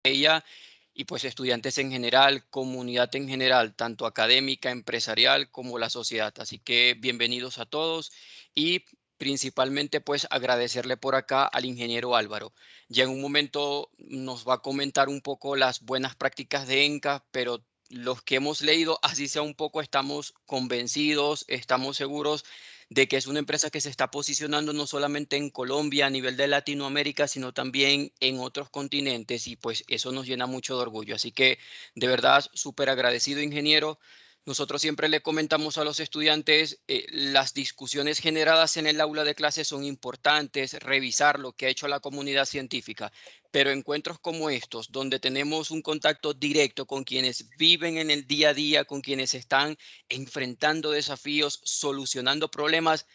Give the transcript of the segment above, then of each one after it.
ella y pues estudiantes en general, comunidad en general, tanto académica, empresarial como la sociedad. Así que bienvenidos a todos y principalmente pues agradecerle por acá al ingeniero Álvaro. Ya en un momento nos va a comentar un poco las buenas prácticas de ENCA, pero los que hemos leído, así sea un poco, estamos convencidos, estamos seguros de que es una empresa que se está posicionando no solamente en Colombia a nivel de Latinoamérica, sino también en otros continentes y pues eso nos llena mucho de orgullo. Así que de verdad, súper agradecido, ingeniero. Nosotros siempre le comentamos a los estudiantes, las discusiones generadas en el aula de clase son importantes, revisar lo que ha hecho la comunidad científica, pero encuentros como estos, donde tenemos un contacto directo con quienes viven en el día a día, con quienes están enfrentando desafíos, solucionando problemas.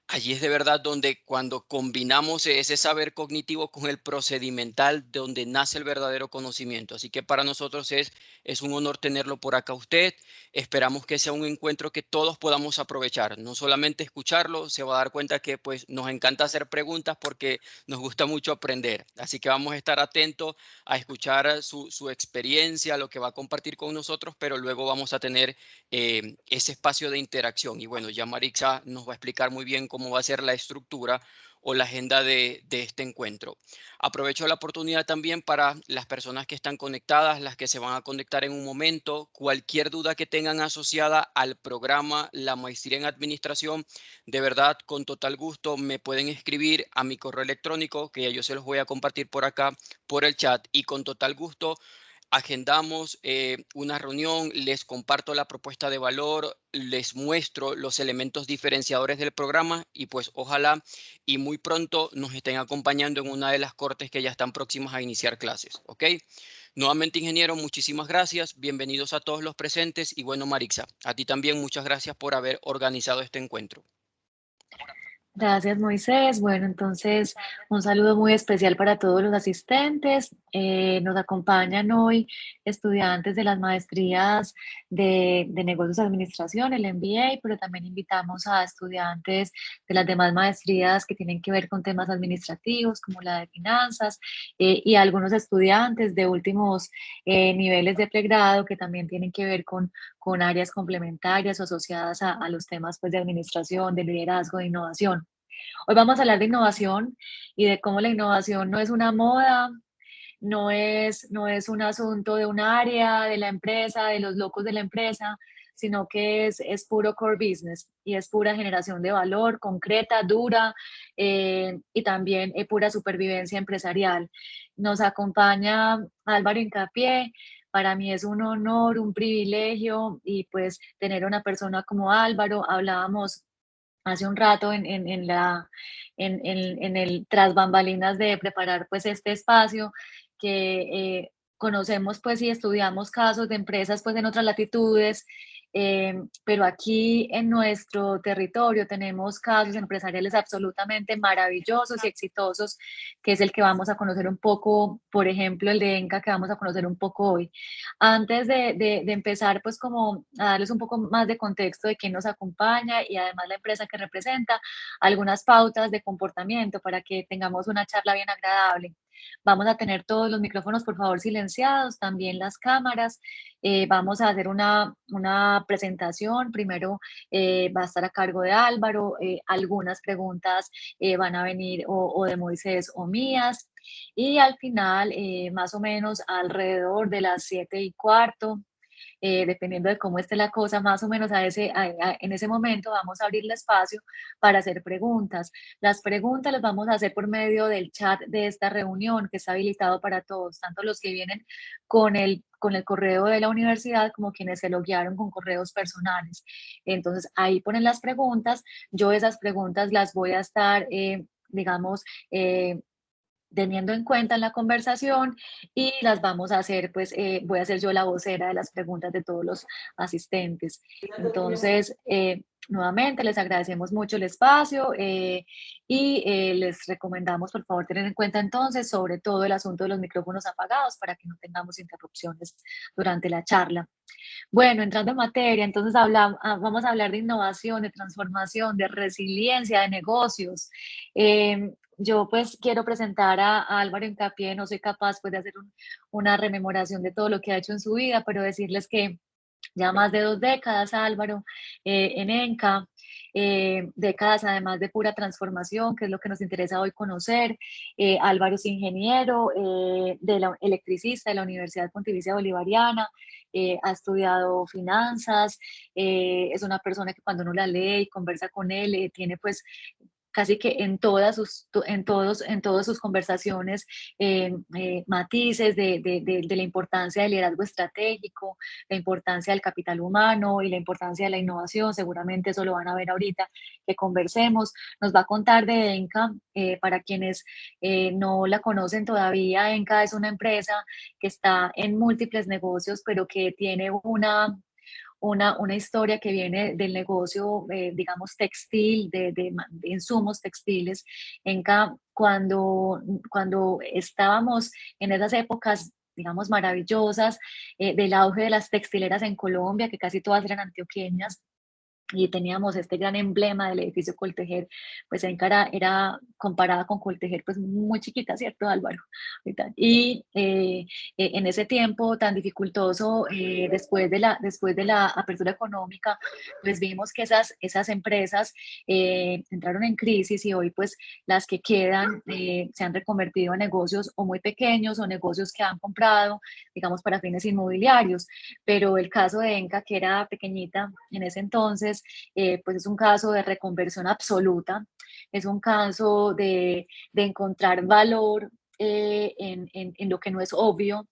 Allí es de verdad donde cuando combinamos ese saber cognitivo con el procedimental, donde nace el verdadero conocimiento. Así que para nosotros es un honor tenerlo por acá usted. Esperamos que sea un encuentro que todos podamos aprovechar. No solamente escucharlo, se va a dar cuenta que pues nos encanta hacer preguntas porque nos gusta mucho aprender. Así que vamos a estar atentos a escuchar su experiencia, lo que va a compartir con nosotros, pero luego vamos a tener ese espacio de interacción. Y bueno, ya Marixa nos va a explicar muy bien cómo va a ser la estructura o la agenda de este encuentro. Aprovecho la oportunidad también para las personas que están conectadas, las que se van a conectar en un momento, cualquier duda que tengan asociada al programa La Maestría en Administración, de verdad, con total gusto me pueden escribir a mi correo electrónico, que ya yo se los voy a compartir por acá, por el chat, y con total gusto agendamos una reunión, les comparto la propuesta de valor, les muestro los elementos diferenciadores del programa y pues ojalá y muy pronto nos estén acompañando en una de las cortes que ya están próximas a iniciar clases, ¿ok? Nuevamente, ingeniero, muchísimas gracias, bienvenidos a todos los presentes y bueno, Marixa, a ti también muchas gracias por haber organizado este encuentro. Gracias, Moisés. Bueno, entonces un saludo muy especial para todos los asistentes. Nos acompañan hoy estudiantes de las maestrías de Negocios de Administración, el MBA, pero también invitamos a estudiantes de las demás maestrías que tienen que ver con temas administrativos, como la de finanzas, y algunos estudiantes de últimos niveles de pregrado que también tienen que ver con áreas complementarias o asociadas a los temas pues, de administración, de liderazgo, de innovación. Hoy vamos a hablar de innovación y de cómo la innovación no es una moda, no es un asunto de un área, de la empresa, de los locos de la empresa, sino que es puro core business y es pura generación de valor concreta, dura, y también pura supervivencia empresarial. Nos acompaña Álvaro Incapié. Para mí es un honor, un privilegio y pues tener una persona como Álvaro. Hablábamos hace un rato en el tras bambalinas de preparar pues este espacio que conocemos pues y estudiamos casos de empresas pues en otras latitudes, pero aquí en nuestro territorio tenemos casos empresariales absolutamente maravillosos y exitosos, que es el que vamos a conocer un poco, por ejemplo, el de ENCA que vamos a conocer un poco hoy. Antes de empezar, pues como a darles un poco más de contexto de quién nos acompaña y además la empresa que representa, algunas pautas de comportamiento para que tengamos una charla bien agradable. Vamos a tener todos los micrófonos, por favor, silenciados, también las cámaras. Vamos a hacer una presentación. Primero va a estar a cargo de Álvaro. Algunas preguntas van a venir o de Moisés o mías. Y al final, más o menos alrededor de las 7:15, dependiendo de cómo esté la cosa, más o menos en ese momento vamos a abrir el espacio para hacer preguntas. Las preguntas las vamos a hacer por medio del chat de esta reunión que está habilitado para todos, tanto los que vienen con el correo de la universidad como quienes se loguearon con correos personales. Entonces ahí ponen las preguntas. Yo esas preguntas las voy a estar, digamos, teniendo en cuenta en la conversación y las vamos a hacer, pues voy a ser yo la vocera de las preguntas de todos los asistentes. Entonces, nuevamente les agradecemos mucho el espacio y les recomendamos, por favor, tener en cuenta entonces sobre todo el asunto de los micrófonos apagados para que no tengamos interrupciones durante la charla. Bueno, entrando en materia, entonces vamos a hablar de innovación, de transformación, de resiliencia, de negocios. yo pues quiero presentar a Álvaro Hincapié, no soy capaz pues de hacer una rememoración de todo lo que ha hecho en su vida, pero decirles que ya más de 2 décadas, Álvaro, en ENCA, décadas además de pura transformación, que es lo que nos interesa hoy conocer. Álvaro es ingeniero, electricista de la Universidad Pontificia Bolivariana, ha estudiado finanzas, es una persona que cuando uno la lee y conversa con él, tiene pues casi que en todas sus conversaciones, matices de la importancia del liderazgo estratégico, la importancia del capital humano y la importancia de la innovación. Seguramente eso lo van a ver ahorita que conversemos. Nos va a contar de ENCA. Para quienes no la conocen todavía, ENCA es una empresa que está en múltiples negocios, pero que tiene una historia que viene del negocio, digamos, textil, de insumos textiles. Cuando estábamos en esas épocas, digamos, maravillosas, del auge de las textileras en Colombia, que casi todas eran antioqueñas, y teníamos este gran emblema del edificio Coltejer, pues Enca era comparada con Coltejer, pues muy chiquita, ¿cierto, Álvaro? Y en ese tiempo tan dificultoso, después de la apertura económica, pues vimos que esas empresas entraron en crisis y hoy pues las que quedan se han reconvertido a negocios o muy pequeños o negocios que han comprado, digamos, para fines inmobiliarios. Pero el caso de Enca, que era pequeñita en ese entonces, pues es un caso de reconversión absoluta, es un caso de encontrar valor en lo que no es obvio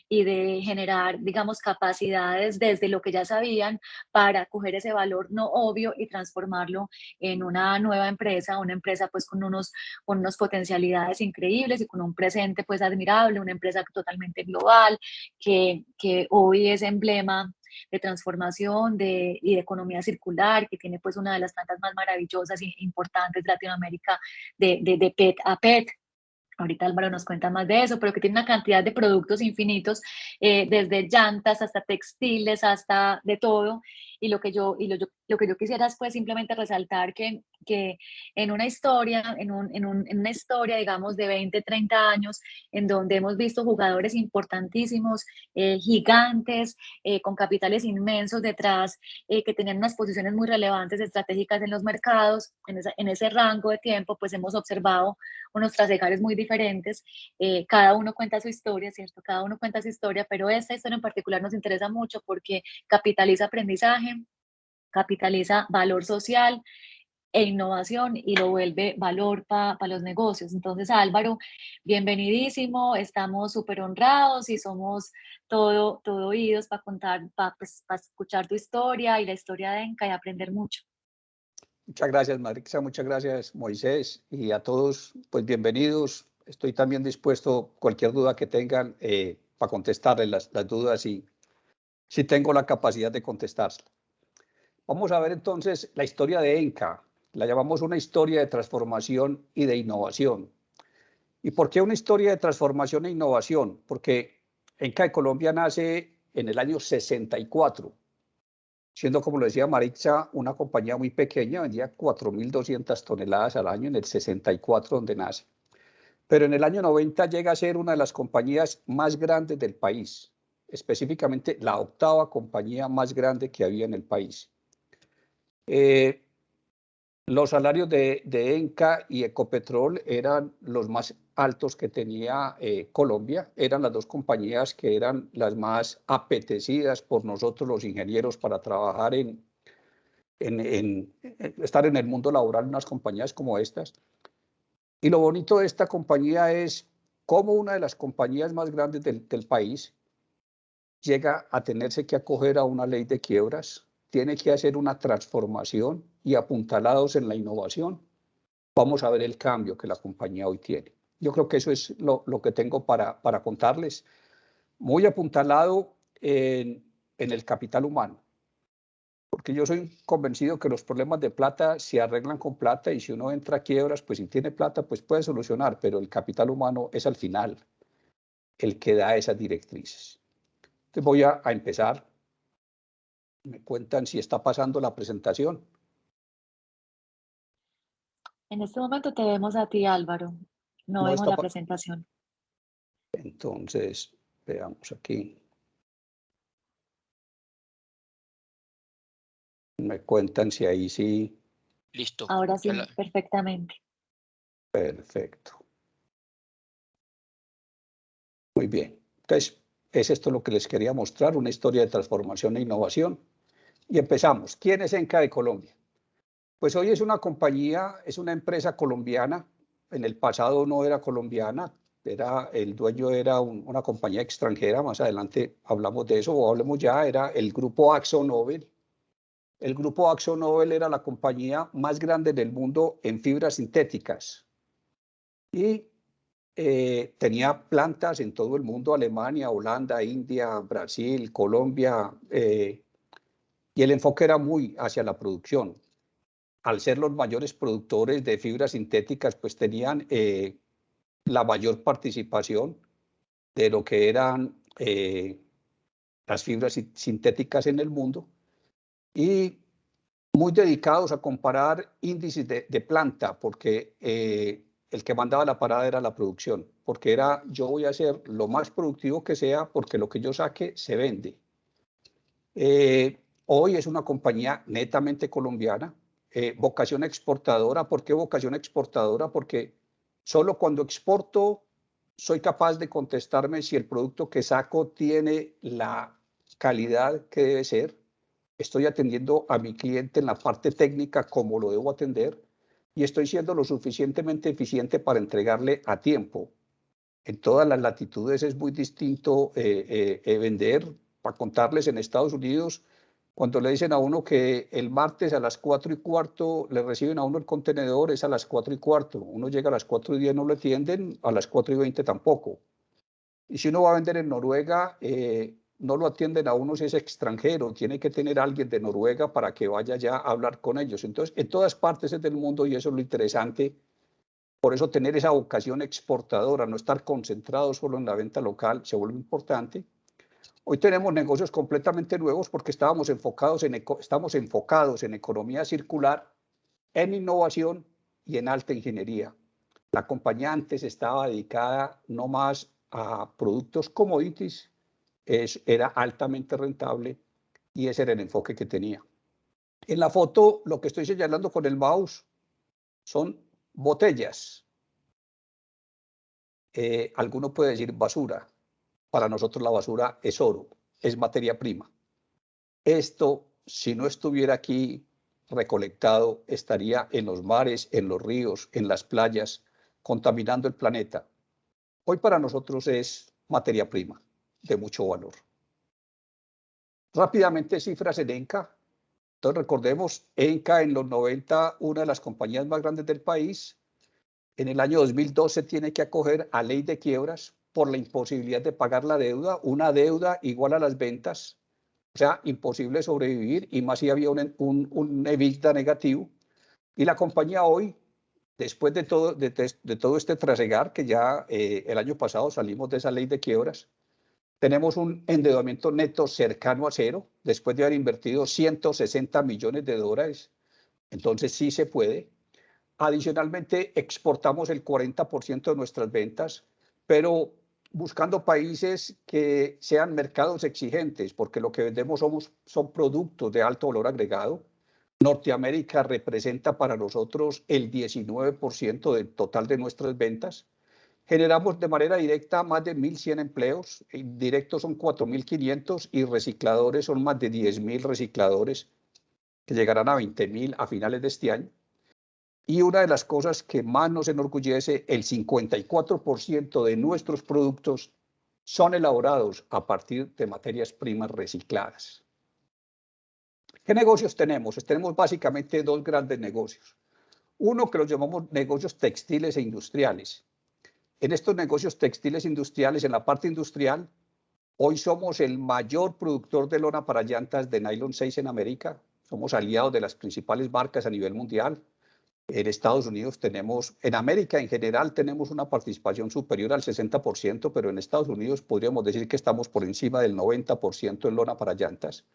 y de generar, digamos, capacidades desde lo que ya sabían para coger ese valor no obvio y transformarlo en una nueva empresa, una empresa pues con unas potencialidades increíbles y con un presente pues admirable, una empresa totalmente global que hoy es emblema de transformación y de economía circular, que tiene pues una de las plantas más maravillosas e importantes de Latinoamérica de PET a PET. Ahorita Álvaro nos cuenta más de eso, pero que tiene una cantidad de productos infinitos, desde llantas hasta textiles, hasta de todo. Y lo que yo quisiera es pues simplemente resaltar que en una historia, en una historia, digamos, de 20 30 años, en donde hemos visto jugadores importantísimos, gigantes, con capitales inmensos detrás, que tenían unas posiciones muy relevantes, estratégicas en los mercados, en ese rango de tiempo, pues hemos observado unos trasegares muy diferentes. Cada uno cuenta su historia, ¿cierto? Cada uno cuenta su historia, pero esta historia en particular nos interesa mucho porque capitaliza aprendizaje, capitaliza valor social e innovación y lo vuelve valor para los negocios. Entonces, Álvaro, bienvenidísimo, estamos súper honrados y somos todo oídos para contar, para pues, escuchar tu historia y la historia de Enca y aprender mucho. Muchas gracias, Marixa, muchas gracias, Moisés, y a todos, pues bienvenidos. Estoy también dispuesto, cualquier duda que tengan, para contestarles las dudas y si tengo la capacidad de contestarlas. Vamos a ver entonces la historia de Enca. La llamamos una historia de transformación y de innovación. ¿Y por qué una historia de transformación e innovación? Porque Enca de Colombia nace en el año 64, siendo, como lo decía Maritza, una compañía muy pequeña, vendía 4.200 toneladas al año en el 64 donde nace. Pero en el año 90 llega a ser una de las compañías más grandes del país, específicamente la octava compañía más grande que había en el país. Los salarios de Enca y Ecopetrol eran los más altos que tenía Colombia. Eran las dos compañías que eran las más apetecidas por nosotros los ingenieros para trabajar estar en el mundo laboral en unas compañías como estas. Y lo bonito de esta compañía es cómo una de las compañías más grandes del país llega a tenerse que acoger a una ley de quiebras, tiene que hacer una transformación y apuntalados en la innovación, vamos a ver el cambio que la compañía hoy tiene. Yo creo que eso es lo que tengo para contarles. Muy apuntalado en el capital humano, porque yo soy convencido que los problemas de plata se arreglan con plata y si uno entra a quiebras, pues si tiene plata, pues puede solucionar, pero el capital humano es al final el que da esas directrices. Entonces voy a empezar. Me cuentan si está pasando la presentación. En este momento te vemos a ti, Álvaro. No No vemos está. la presentación. Entonces, veamos aquí. Me cuentan si ahí sí. Listo. Ahora Ya sí, perfectamente. Perfecto. Muy bien. Entonces, es esto lo que les quería mostrar, una historia de transformación e innovación. Y empezamos. ¿Quién es ENCA de Colombia? Pues hoy es una compañía, es una empresa colombiana. En el pasado no era colombiana, el dueño era una compañía extranjera. Más adelante hablamos de eso, o hablemos ya, era el grupo AkzoNobel. El grupo AkzoNobel era la compañía más grande del mundo en fibras sintéticas y tenía plantas en todo el mundo: Alemania, Holanda, India, Brasil, Colombia, y el enfoque era muy hacia la producción. Al ser los mayores productores de fibras sintéticas, pues tenían la mayor participación de lo que eran las fibras sintéticas en el mundo, y muy dedicados a comparar índices de planta, porque el que mandaba la parada era la producción, porque era: yo voy a ser lo más productivo que sea, porque lo que yo saque se vende. Hoy es una compañía netamente colombiana, vocación exportadora. ¿Por qué vocación exportadora? Porque solo cuando exporto soy capaz de contestarme si el producto que saco tiene la calidad que debe ser, estoy atendiendo a mi cliente en la parte técnica como lo debo atender, y estoy siendo lo suficientemente eficiente para entregarle a tiempo. En todas las latitudes es muy distinto vender. Para contarles, en Estados Unidos, cuando le dicen a uno que el martes a las 4:15 le reciben a uno el contenedor, es a las 4:15. Uno llega a las 4:10, no le atienden, a las 4:20 tampoco. Y si uno va a vender en Noruega, no lo atienden a uno si es extranjero, tiene que tener a alguien de Noruega para que vaya ya a hablar con ellos. Entonces, en todas partes del mundo, y eso es lo interesante, por eso tener esa vocación exportadora, no estar concentrado solo en la venta local, se vuelve importante. Hoy tenemos negocios completamente nuevos porque estamos enfocados en economía circular, en innovación y en alta ingeniería. La compañía antes estaba dedicada no más a productos commodities, era altamente rentable, y ese era el enfoque que tenía. En la foto, lo que estoy señalando con el mouse son botellas. Alguno puede decir basura. Para nosotros la basura es oro, es materia prima. Esto, si no estuviera aquí recolectado, estaría en los mares, en los ríos, en las playas, contaminando el planeta. Hoy para nosotros es materia prima de mucho valor. Rápidamente, cifras en ENCA. Entonces recordemos, ENCA en los 90, una de las compañías más grandes del país. En el año 2012 tiene que acoger a ley de quiebras por la imposibilidad de pagar la deuda, una deuda igual a las ventas, o sea, imposible sobrevivir, y más si había un EBITDA negativo. Y la compañía hoy, después de todo este trasegar, que ya el año pasado salimos de esa ley de quiebras, tenemos un endeudamiento neto cercano a cero, después de haber invertido 160 millones de dólares. Entonces sí se puede. Adicionalmente, exportamos el 40% de nuestras ventas, pero buscando países que sean mercados exigentes, porque lo que vendemos son productos de alto valor agregado. Norteamérica representa para nosotros el 19% del total de nuestras ventas. Generamos de manera directa más de 1.100 empleos, indirectos son 4.500, y recicladores son más de 10.000 recicladores, que llegarán a 20.000 a finales de este año. Y una de las cosas que más nos enorgullece, el 54% de nuestros productos son elaborados a partir de materias primas recicladas. ¿Qué negocios tenemos? Tenemos básicamente dos grandes negocios. Uno que los llamamos negocios textiles e industriales. En estos negocios textiles e industriales, en la parte industrial, hoy somos el mayor productor de lona para llantas de nylon 6 en América. Somos aliados de las principales marcas a nivel mundial. En Estados Unidos en América en general tenemos una participación superior al 60%, pero en Estados Unidos podríamos decir que estamos por encima del 90% en lona para llantas.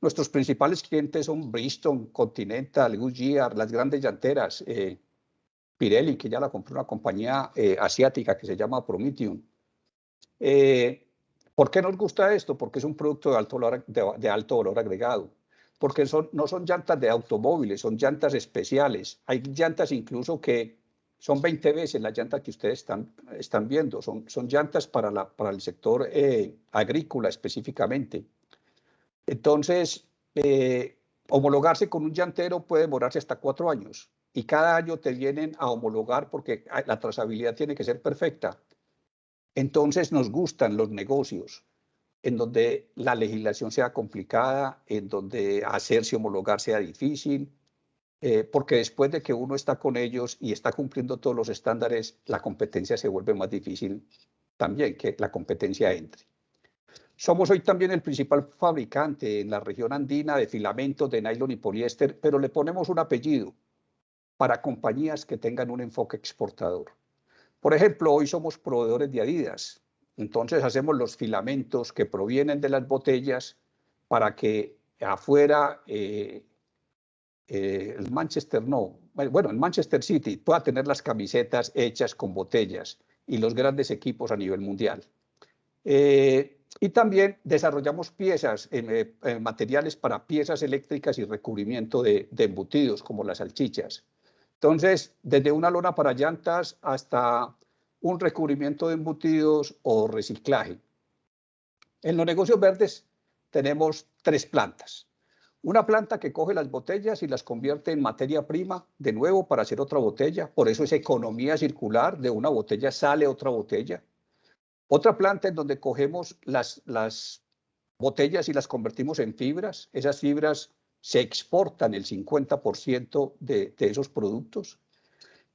Nuestros principales clientes son Bridgestone, Continental, Goodyear, las grandes llanteras. Pirelli, que ya la compró una compañía asiática que se llama Prometheum. ¿Por qué nos gusta esto? Porque es un producto de alto valor agregado. Porque no son llantas de automóviles, son llantas especiales. Hay llantas incluso que son 20 veces la llanta que ustedes están viendo. Son llantas para el sector agrícola específicamente. Entonces, homologarse con un llantero puede demorarse hasta 4 años. Y cada año te vienen a homologar porque la trazabilidad tiene que ser perfecta. Entonces nos gustan los negocios en donde la legislación sea complicada, en donde hacerse homologar sea difícil, porque después de que uno está con ellos y está cumpliendo todos los estándares, la competencia se vuelve más difícil también, que la competencia entre. Somos hoy también el principal fabricante en la región andina de filamentos de nylon y poliéster, pero le ponemos un apellido para compañías que tengan un enfoque exportador. Por ejemplo, hoy somos proveedores de Adidas. Entonces hacemos los filamentos que provienen de las botellas para que afuera el Manchester City pueda tener las camisetas hechas con botellas y los grandes equipos a nivel mundial. Y también desarrollamos piezas, materiales para piezas eléctricas y recubrimiento de embutidos como las salchichas. Entonces, desde una lona para llantas hasta un recubrimiento de embutidos o reciclaje. En los negocios verdes tenemos 3 plantas. Una planta que coge las botellas y las convierte en materia prima de nuevo para hacer otra botella. Por eso es economía circular, de una botella sale otra botella. Otra planta en donde cogemos las botellas y las convertimos en fibras. Esas fibras se exportan el 50% de esos productos.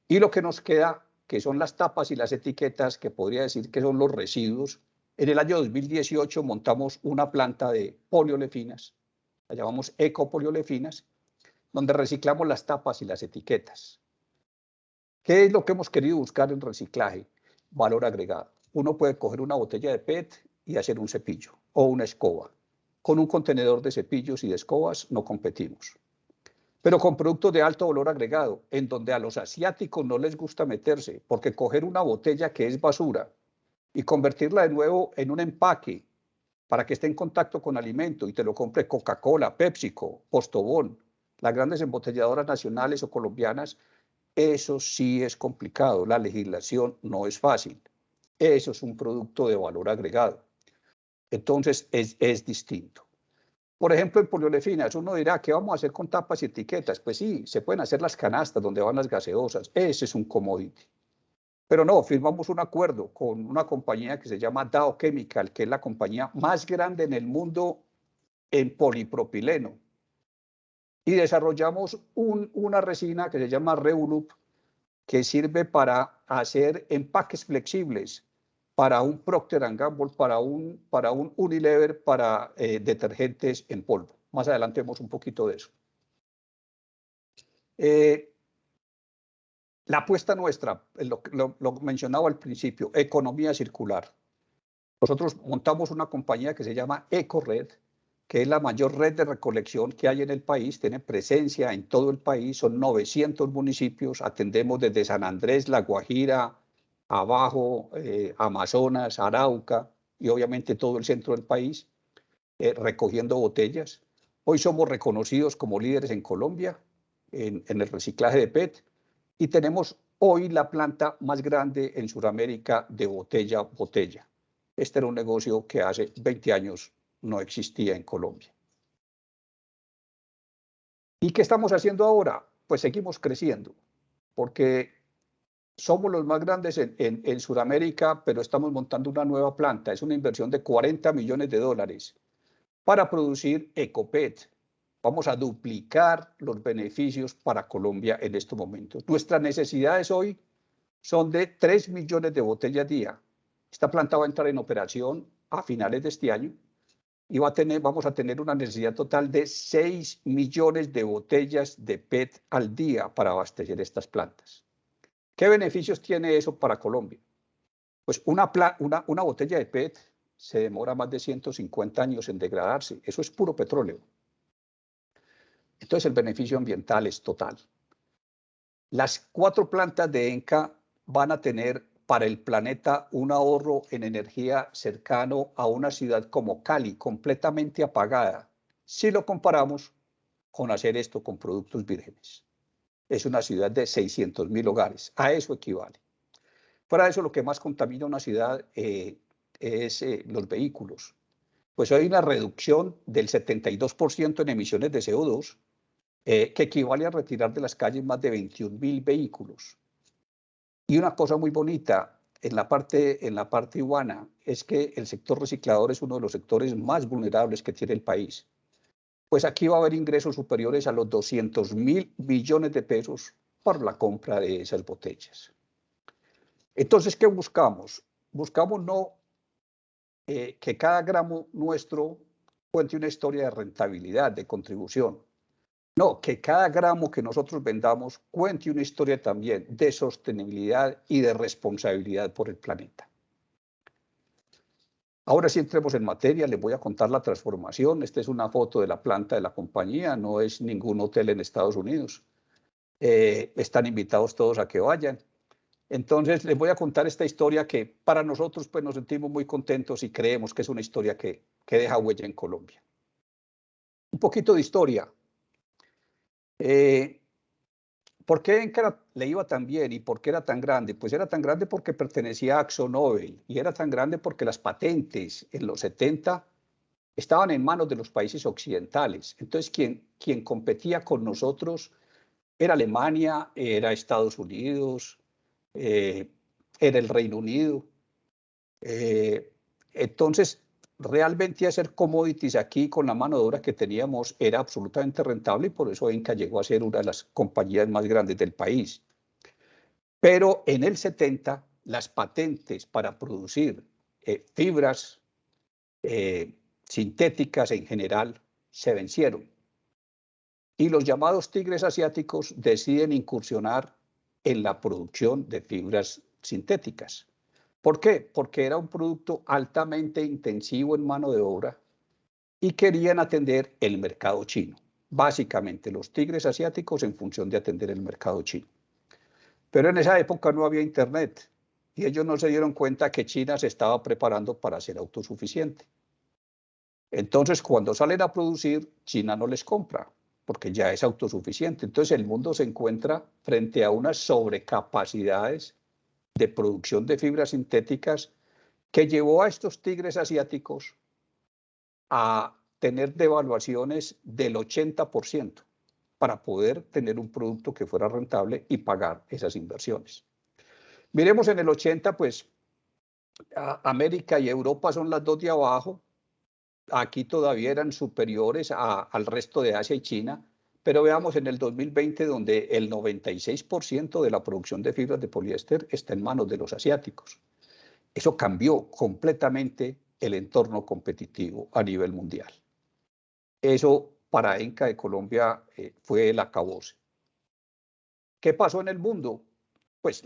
Y lo que nos queda, que son las tapas y las etiquetas, que podría decir que son los residuos. En el año 2018 montamos una planta de poliolefinas, la llamamos ecopoliolefinas, donde reciclamos las tapas y las etiquetas. ¿Qué es lo que hemos querido buscar en reciclaje? Valor agregado. Uno puede coger una botella de PET y hacer un cepillo o una escoba. Con un contenedor de cepillos y de escobas no competimos. Pero con productos de alto valor agregado, en donde a los asiáticos no les gusta meterse, porque coger una botella que es basura y convertirla de nuevo en un empaque para que esté en contacto con alimento y te lo compre Coca-Cola, PepsiCo, Postobón, las grandes embotelladoras nacionales o colombianas, eso sí es complicado. La legislación no es fácil. Eso es un producto de valor agregado. Entonces es distinto. Por ejemplo, en poliolefinas, uno dirá, ¿qué vamos a hacer con tapas y etiquetas? Pues sí, se pueden hacer las canastas donde van las gaseosas. Ese es un commodity. Pero no, firmamos un acuerdo con una compañía que se llama Dow Chemical, que es la compañía más grande en el mundo en polipropileno. Y desarrollamos una resina que se llama Revolup, que sirve para hacer empaques flexibles para un Procter & Gamble, para un Unilever, para detergentes en polvo. Más adelante vemos un poquito de eso. La apuesta nuestra, lo mencionaba al principio, economía circular. Nosotros montamos una compañía que se llama EcoRed, que es la mayor red de recolección que hay en el país, tiene presencia en todo el país, son 900 municipios, atendemos desde San Andrés, La Guajira, abajo, Amazonas, Arauca y obviamente todo el centro del país, recogiendo botellas. Hoy somos reconocidos como líderes en Colombia en el reciclaje de PET y tenemos hoy la planta más grande en Sudamérica de botella a botella. Este era un negocio que hace 20 años no existía en Colombia. ¿Y qué estamos haciendo ahora? Pues seguimos creciendo, porque somos los más grandes en Sudamérica, pero estamos montando una nueva planta. Es una inversión de $40 millones para producir EcoPET. Vamos a duplicar los beneficios para Colombia en estos momentos. Nuestras necesidades hoy son de 3 millones de botellas día. Esta planta va a entrar en operación a finales de este año y vamos a tener una necesidad total de 6 millones de botellas de PET al día para abastecer estas plantas. ¿Qué beneficios tiene eso para Colombia? Pues una botella de PET se demora más de 150 años en degradarse. Eso es puro petróleo. Entonces el beneficio ambiental es total. Las 4 plantas de ENCA van a tener para el planeta un ahorro en energía cercano a una ciudad como Cali, completamente apagada, si lo comparamos con hacer esto con productos vírgenes. Es una ciudad de 600.000 hogares, a eso equivale. Fuera de eso, lo que más contamina una ciudad es los vehículos. Pues hay una reducción del 72% en emisiones de CO2, que equivale a retirar de las calles más de 21.000 vehículos. Y una cosa muy bonita en la parte urbana es que el sector reciclador es uno de los sectores más vulnerables que tiene el país. Pues aquí va a haber ingresos superiores a los 200.000 millones de pesos por la compra de esas botellas. Entonces, ¿qué buscamos? Buscamos no que cada gramo nuestro cuente una historia de rentabilidad, de contribución. No, que cada gramo que nosotros vendamos cuente una historia también de sostenibilidad y de responsabilidad por el planeta. Ahora sí entremos en materia, les voy a contar la transformación. Esta es una foto de la planta de la compañía, no es ningún hotel en Estados Unidos. Están invitados todos a que vayan. Entonces les voy a contar esta historia que para nosotros pues nos sentimos muy contentos y creemos que es una historia que deja huella en Colombia. Un poquito de historia. ¿Por qué ENCA le iba tan bien y por qué era tan grande? Pues era tan grande porque pertenecía a AkzoNobel y era tan grande porque las patentes en los 70 estaban en manos de los países occidentales. Entonces, quien competía con nosotros era Alemania, era Estados Unidos, era el Reino Unido. Entonces, realmente hacer commodities aquí con la mano de obra que teníamos era absolutamente rentable y por eso ENCA llegó a ser una de las compañías más grandes del país. Pero en el 70, las patentes para producir fibras sintéticas en general se vencieron. Y los llamados tigres asiáticos deciden incursionar en la producción de fibras sintéticas. ¿Por qué? Porque era un producto altamente intensivo en mano de obra y querían atender el mercado chino. Básicamente los tigres asiáticos en función de atender el mercado chino. Pero en esa época no había internet y ellos no se dieron cuenta que China se estaba preparando para ser autosuficiente. Entonces, cuando salen a producir, China no les compra porque ya es autosuficiente. Entonces, el mundo se encuentra frente a unas sobrecapacidades de producción de fibras sintéticas que llevó a estos tigres asiáticos a tener devaluaciones del 80% para poder tener un producto que fuera rentable y pagar esas inversiones. Miremos en el 80, pues América y Europa son las dos de abajo. Aquí todavía eran superiores al resto de Asia y China, pero veamos en el 2020 donde el 96% de la producción de fibras de poliéster está en manos de los asiáticos. Eso cambió completamente el entorno competitivo a nivel mundial. Eso para ENCA de Colombia fue el acabose. ¿Qué pasó en el mundo? Pues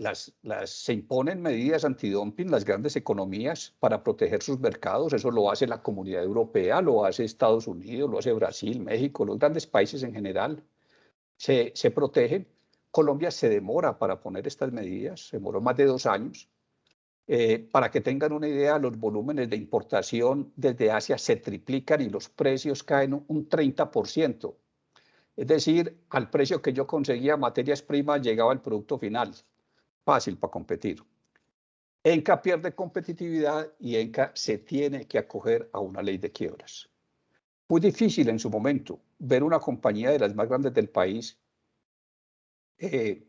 se imponen medidas antidumping las grandes economías para proteger sus mercados. Eso lo hace la Comunidad Europea, lo hace Estados Unidos, lo hace Brasil, México, los grandes países en general. Se protegen. Colombia se demora para poner estas medidas, se demoró más de 2 años. Para que tengan una idea, los volúmenes de importación desde Asia se triplican y los precios caen un 30%. Es decir, al precio que yo conseguía materias primas llegaba el producto final. Fácil para competir. ENCA pierde competitividad y ENCA se tiene que acoger a una ley de quiebras. Muy difícil en su momento ver una compañía de las más grandes del país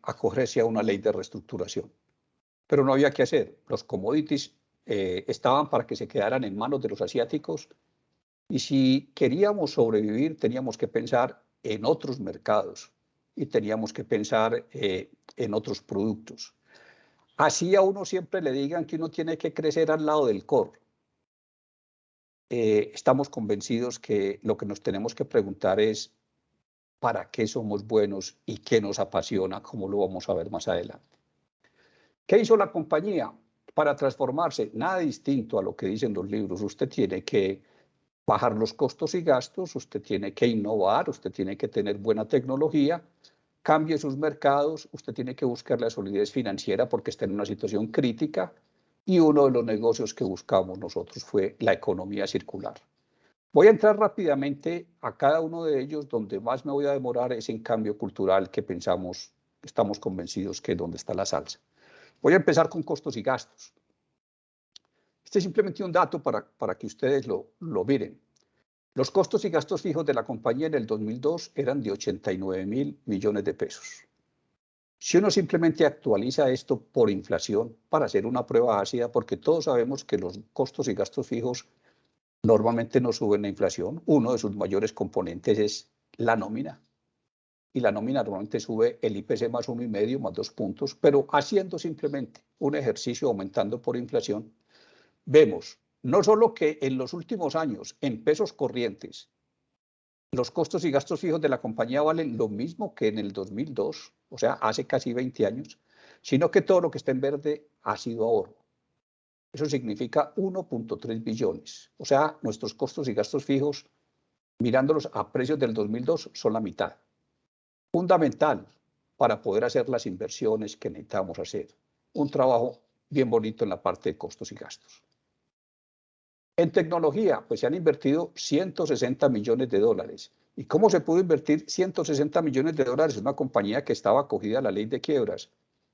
acogerse a una ley de reestructuración. Pero no había que hacer. Los commodities estaban para que se quedaran en manos de los asiáticos y si queríamos sobrevivir teníamos que pensar en otros mercados y teníamos que pensar en otros productos. Así a uno siempre le digan que uno tiene que crecer al lado del core. Estamos convencidos que lo que nos tenemos que preguntar es ¿para qué somos buenos y qué nos apasiona? Como lo vamos a ver más adelante. ¿Qué hizo la compañía para transformarse? Nada distinto a lo que dicen los libros. Usted tiene que bajar los costos y gastos, usted tiene que innovar, usted tiene que tener buena tecnología, cambie sus mercados, usted tiene que buscar la solidez financiera porque está en una situación crítica y uno de los negocios que buscamos nosotros fue la economía circular. Voy a entrar rápidamente a cada uno de ellos. Donde más me voy a demorar es en cambio cultural, que pensamos, estamos convencidos que es donde está la salsa. Voy a empezar con costos y gastos. Este es simplemente un dato para que ustedes lo miren. Los costos y gastos fijos de la compañía en el 2002 eran de 89.000 millones de pesos. Si uno simplemente actualiza esto por inflación para hacer una prueba ácida, porque todos sabemos que los costos y gastos fijos normalmente no suben la inflación, uno de sus mayores componentes es la nómina. Y la nómina normalmente sube el IPC más 1,5 más 2 puntos, pero haciendo simplemente un ejercicio aumentando por inflación, vemos no solo que en los últimos años, en pesos corrientes, los costos y gastos fijos de la compañía valen lo mismo que en el 2002, o sea, hace casi 20 años, sino que todo lo que está en verde ha sido ahorro. Eso significa 1.3 billones. O sea, nuestros costos y gastos fijos, mirándolos a precios del 2002, son la mitad. Fundamental para poder hacer las inversiones que necesitamos hacer. Un trabajo bien bonito en la parte de costos y gastos. En tecnología, pues se han invertido 160 millones de dólares. ¿Y cómo se pudo invertir 160 millones de dólares en una compañía que estaba acogida a la ley de quiebras?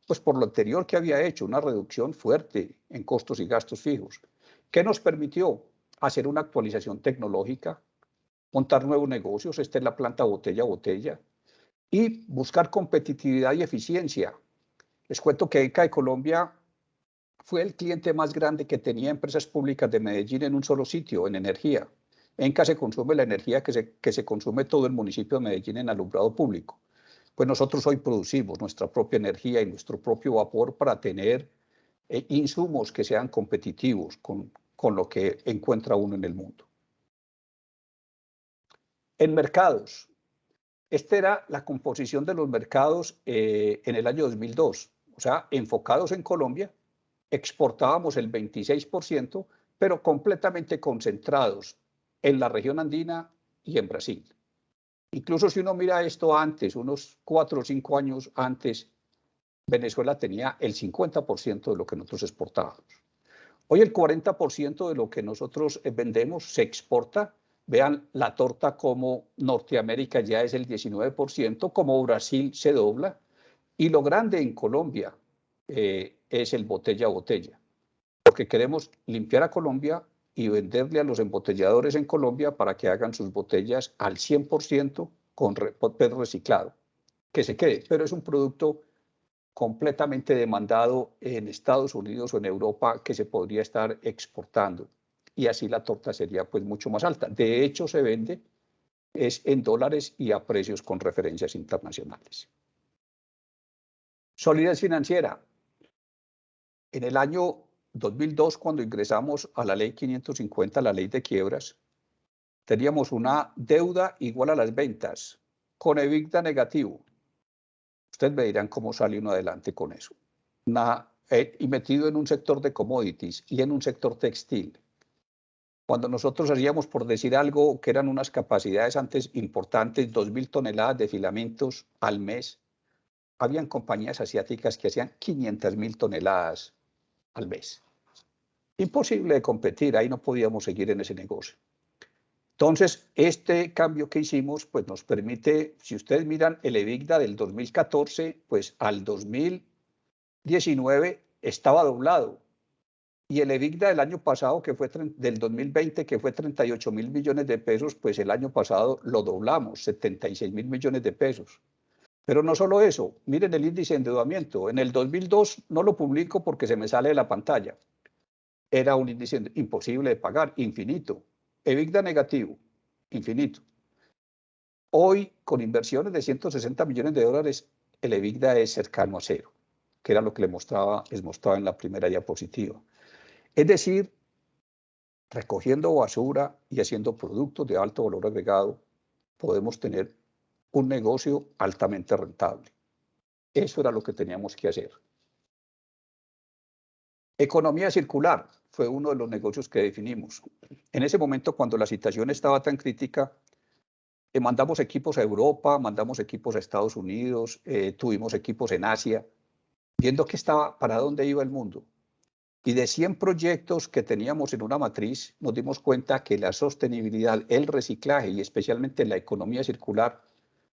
Pues por lo anterior que había hecho, una reducción fuerte en costos y gastos fijos, que nos permitió hacer una actualización tecnológica, montar nuevos negocios, esta es la planta botella a botella, y buscar competitividad y eficiencia. Les cuento que ECA de Colombia fue el cliente más grande que tenía empresas públicas de Medellín en un solo sitio, en energía. ENCA se consume la energía que se consume todo el municipio de Medellín en alumbrado público. Pues nosotros hoy producimos nuestra propia energía y nuestro propio vapor para tener insumos que sean competitivos con lo que encuentra uno en el mundo. En mercados, esta era la composición de los mercados en el año 2002, o sea, enfocados en Colombia, exportábamos el 26%, pero completamente concentrados en la región andina y en Brasil. Incluso si uno mira esto antes, unos 4 o 5 años antes, Venezuela tenía el 50% de lo que nosotros exportábamos. Hoy el 40% de lo que nosotros vendemos se exporta. Vean la torta como Norteamérica ya es el 19%, como Brasil se dobla. Y lo grande en Colombia es el botella a botella, porque queremos limpiar a Colombia y venderle a los embotelladores en Colombia para que hagan sus botellas al 100% con papel reciclado, que se quede, pero es un producto completamente demandado en Estados Unidos o en Europa que se podría estar exportando y así la torta sería pues mucho más alta. De hecho se vende es en dólares y a precios con referencias internacionales. Solidez financiera. En el año 2002, cuando ingresamos a la ley 550, la ley de quiebras, teníamos una deuda igual a las ventas, con EBITDA negativo. Ustedes me dirán cómo sale uno adelante con eso. Y metido en un sector de commodities y en un sector textil. Cuando nosotros hacíamos, por decir algo, que eran unas capacidades antes importantes, 2.000 toneladas de filamentos al mes, habían compañías asiáticas que hacían 500.000 toneladas al mes. Imposible de competir, ahí no podíamos seguir en ese negocio. Entonces, este cambio que hicimos, pues nos permite, si ustedes miran el EBITDA del 2014, pues al 2019 estaba doblado. Y el EBITDA del año pasado, que fue del 2020, que fue 38.000 millones de pesos, pues el año pasado lo doblamos, 76.000 millones de pesos. Pero no solo eso, miren el índice de endeudamiento. En el 2002 no lo publico porque se me sale de la pantalla. Era un índice imposible de pagar, infinito. EBITDA negativo, infinito. Hoy, con inversiones de 160 millones de dólares, el EBITDA es cercano a cero, que era lo que les mostraba en la primera diapositiva. Es decir, recogiendo basura y haciendo productos de alto valor agregado, podemos tener un negocio altamente rentable. Eso era lo que teníamos que hacer. Economía circular fue uno de los negocios que definimos. En ese momento, cuando la situación estaba tan crítica, mandamos equipos a Europa, mandamos equipos a Estados Unidos, tuvimos equipos en Asia, viendo qué estaba, para dónde iba el mundo. Y de 100 proyectos que teníamos en una matriz, nos dimos cuenta que la sostenibilidad, el reciclaje y especialmente la economía circular,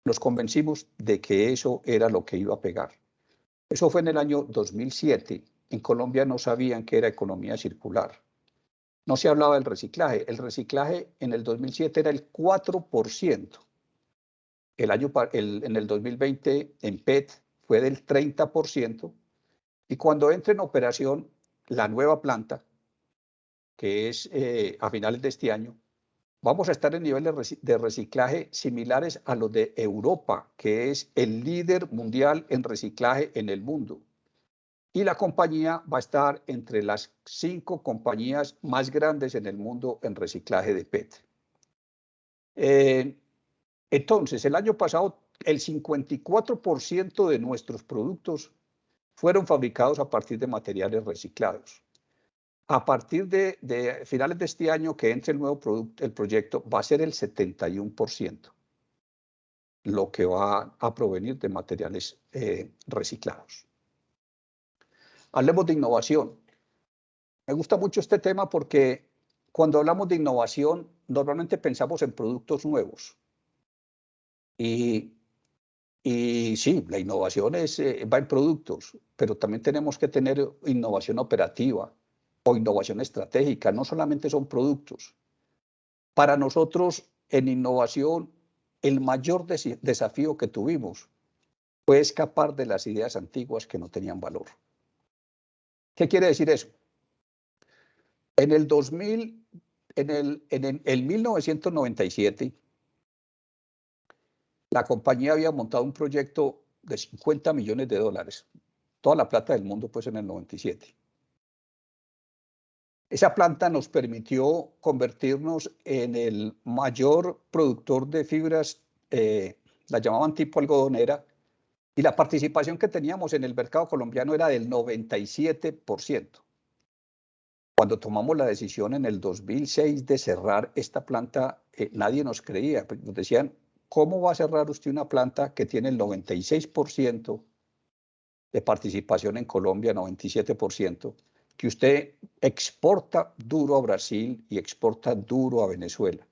nos convencimos de que eso era lo que iba a pegar. Eso fue en el año 2007. En Colombia no sabían qué era economía circular. No se hablaba del reciclaje. El reciclaje en el 2007 era el 4%. En el 2020 en PET fue del 30%. Y cuando entre en operación la nueva planta, que es a finales de este año, vamos a estar en niveles de reciclaje similares a los de Europa, que es el líder mundial en reciclaje en el mundo. Y la compañía va a estar entre las 5 compañías más grandes en el mundo en reciclaje de PET. Entonces, el año pasado, el 54% de nuestros productos fueron fabricados a partir de materiales reciclados. A partir de finales de este año que entre el nuevo producto, el proyecto va a ser el 71%, lo que va a provenir de materiales reciclados. Hablemos de innovación. Me gusta mucho este tema porque cuando hablamos de innovación, normalmente pensamos en productos nuevos. Y sí, la innovación va en productos, pero también tenemos que tener innovación operativa o innovación estratégica. No solamente son productos. Para nosotros, en innovación, el mayor desafío que tuvimos fue escapar de las ideas antiguas que no tenían valor. ¿Qué quiere decir eso? En el 2000, en 1997, la compañía había montado un proyecto de $50 millones, toda la plata del mundo, pues en el 97. Esa planta nos permitió convertirnos en el mayor productor de fibras, la llamaban tipo algodonera, y la participación que teníamos en el mercado colombiano era del 97%. Cuando tomamos la decisión en el 2006 de cerrar esta planta, nadie nos creía. Nos decían, ¿cómo va a cerrar usted una planta que tiene el 96% de participación en Colombia, 97%, que usted exporta duro a Brasil y exporta duro a Venezuela?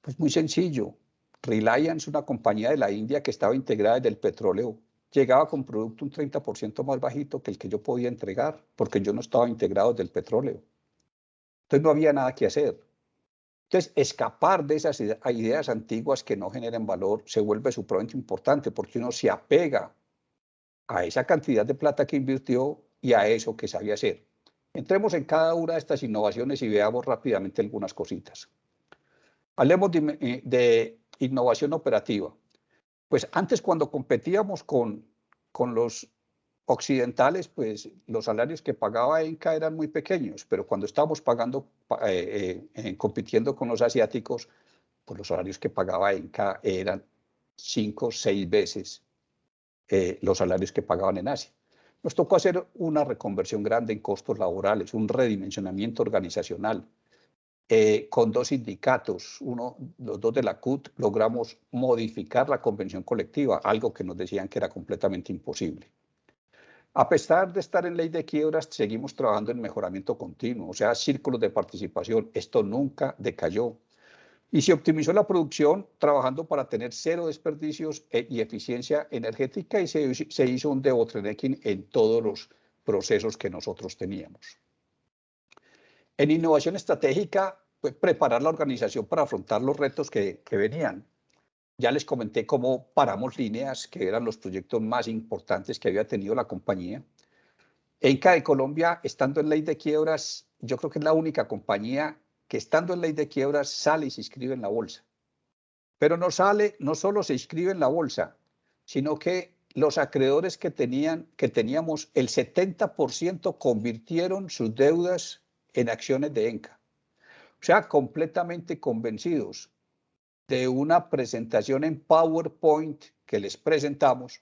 Pues muy sencillo. Reliance, una compañía de la India que estaba integrada desde el petróleo, llegaba con producto un 30% más bajito que el que yo podía entregar, porque yo no estaba integrado desde el petróleo. Entonces no había nada que hacer. Entonces, escapar de esas ideas antiguas que no generan valor se vuelve supremamente importante, porque uno se apega a esa cantidad de plata que invirtió y a eso que sabía hacer. Entremos en cada una de estas innovaciones y veamos rápidamente algunas cositas. Hablemos de innovación operativa. Pues antes, cuando competíamos con los occidentales, pues los salarios que pagaba ENCA eran muy pequeños, pero cuando estábamos compitiendo con los asiáticos, pues los salarios que pagaba ENCA eran 5 o 6 veces los salarios que pagaban en Asia. Nos tocó hacer una reconversión grande en costos laborales, un redimensionamiento organizacional. Con 2 sindicatos, los 2 de la CUT, logramos modificar la convención colectiva, algo que nos decían que era completamente imposible. A pesar de estar en ley de quiebras, seguimos trabajando en mejoramiento continuo, o sea, círculos de participación. Esto nunca decayó. Y se optimizó la producción trabajando para tener 0 desperdicios y eficiencia energética, y se hizo un debottlenecking en todos los procesos que nosotros teníamos. En innovación estratégica, pues, preparar la organización para afrontar los retos que venían. Ya les comenté cómo paramos líneas, que eran los proyectos más importantes que había tenido la compañía. ENCA de Colombia, estando en ley de quiebras, yo creo que es la única compañía que estando en ley de quiebras sale y se inscribe en la bolsa. Pero no solo se inscribe en la bolsa, sino que los acreedores que teníamos, el 70% convirtieron sus deudas en acciones de ENCA. O sea, completamente convencidos de una presentación en PowerPoint que les presentamos,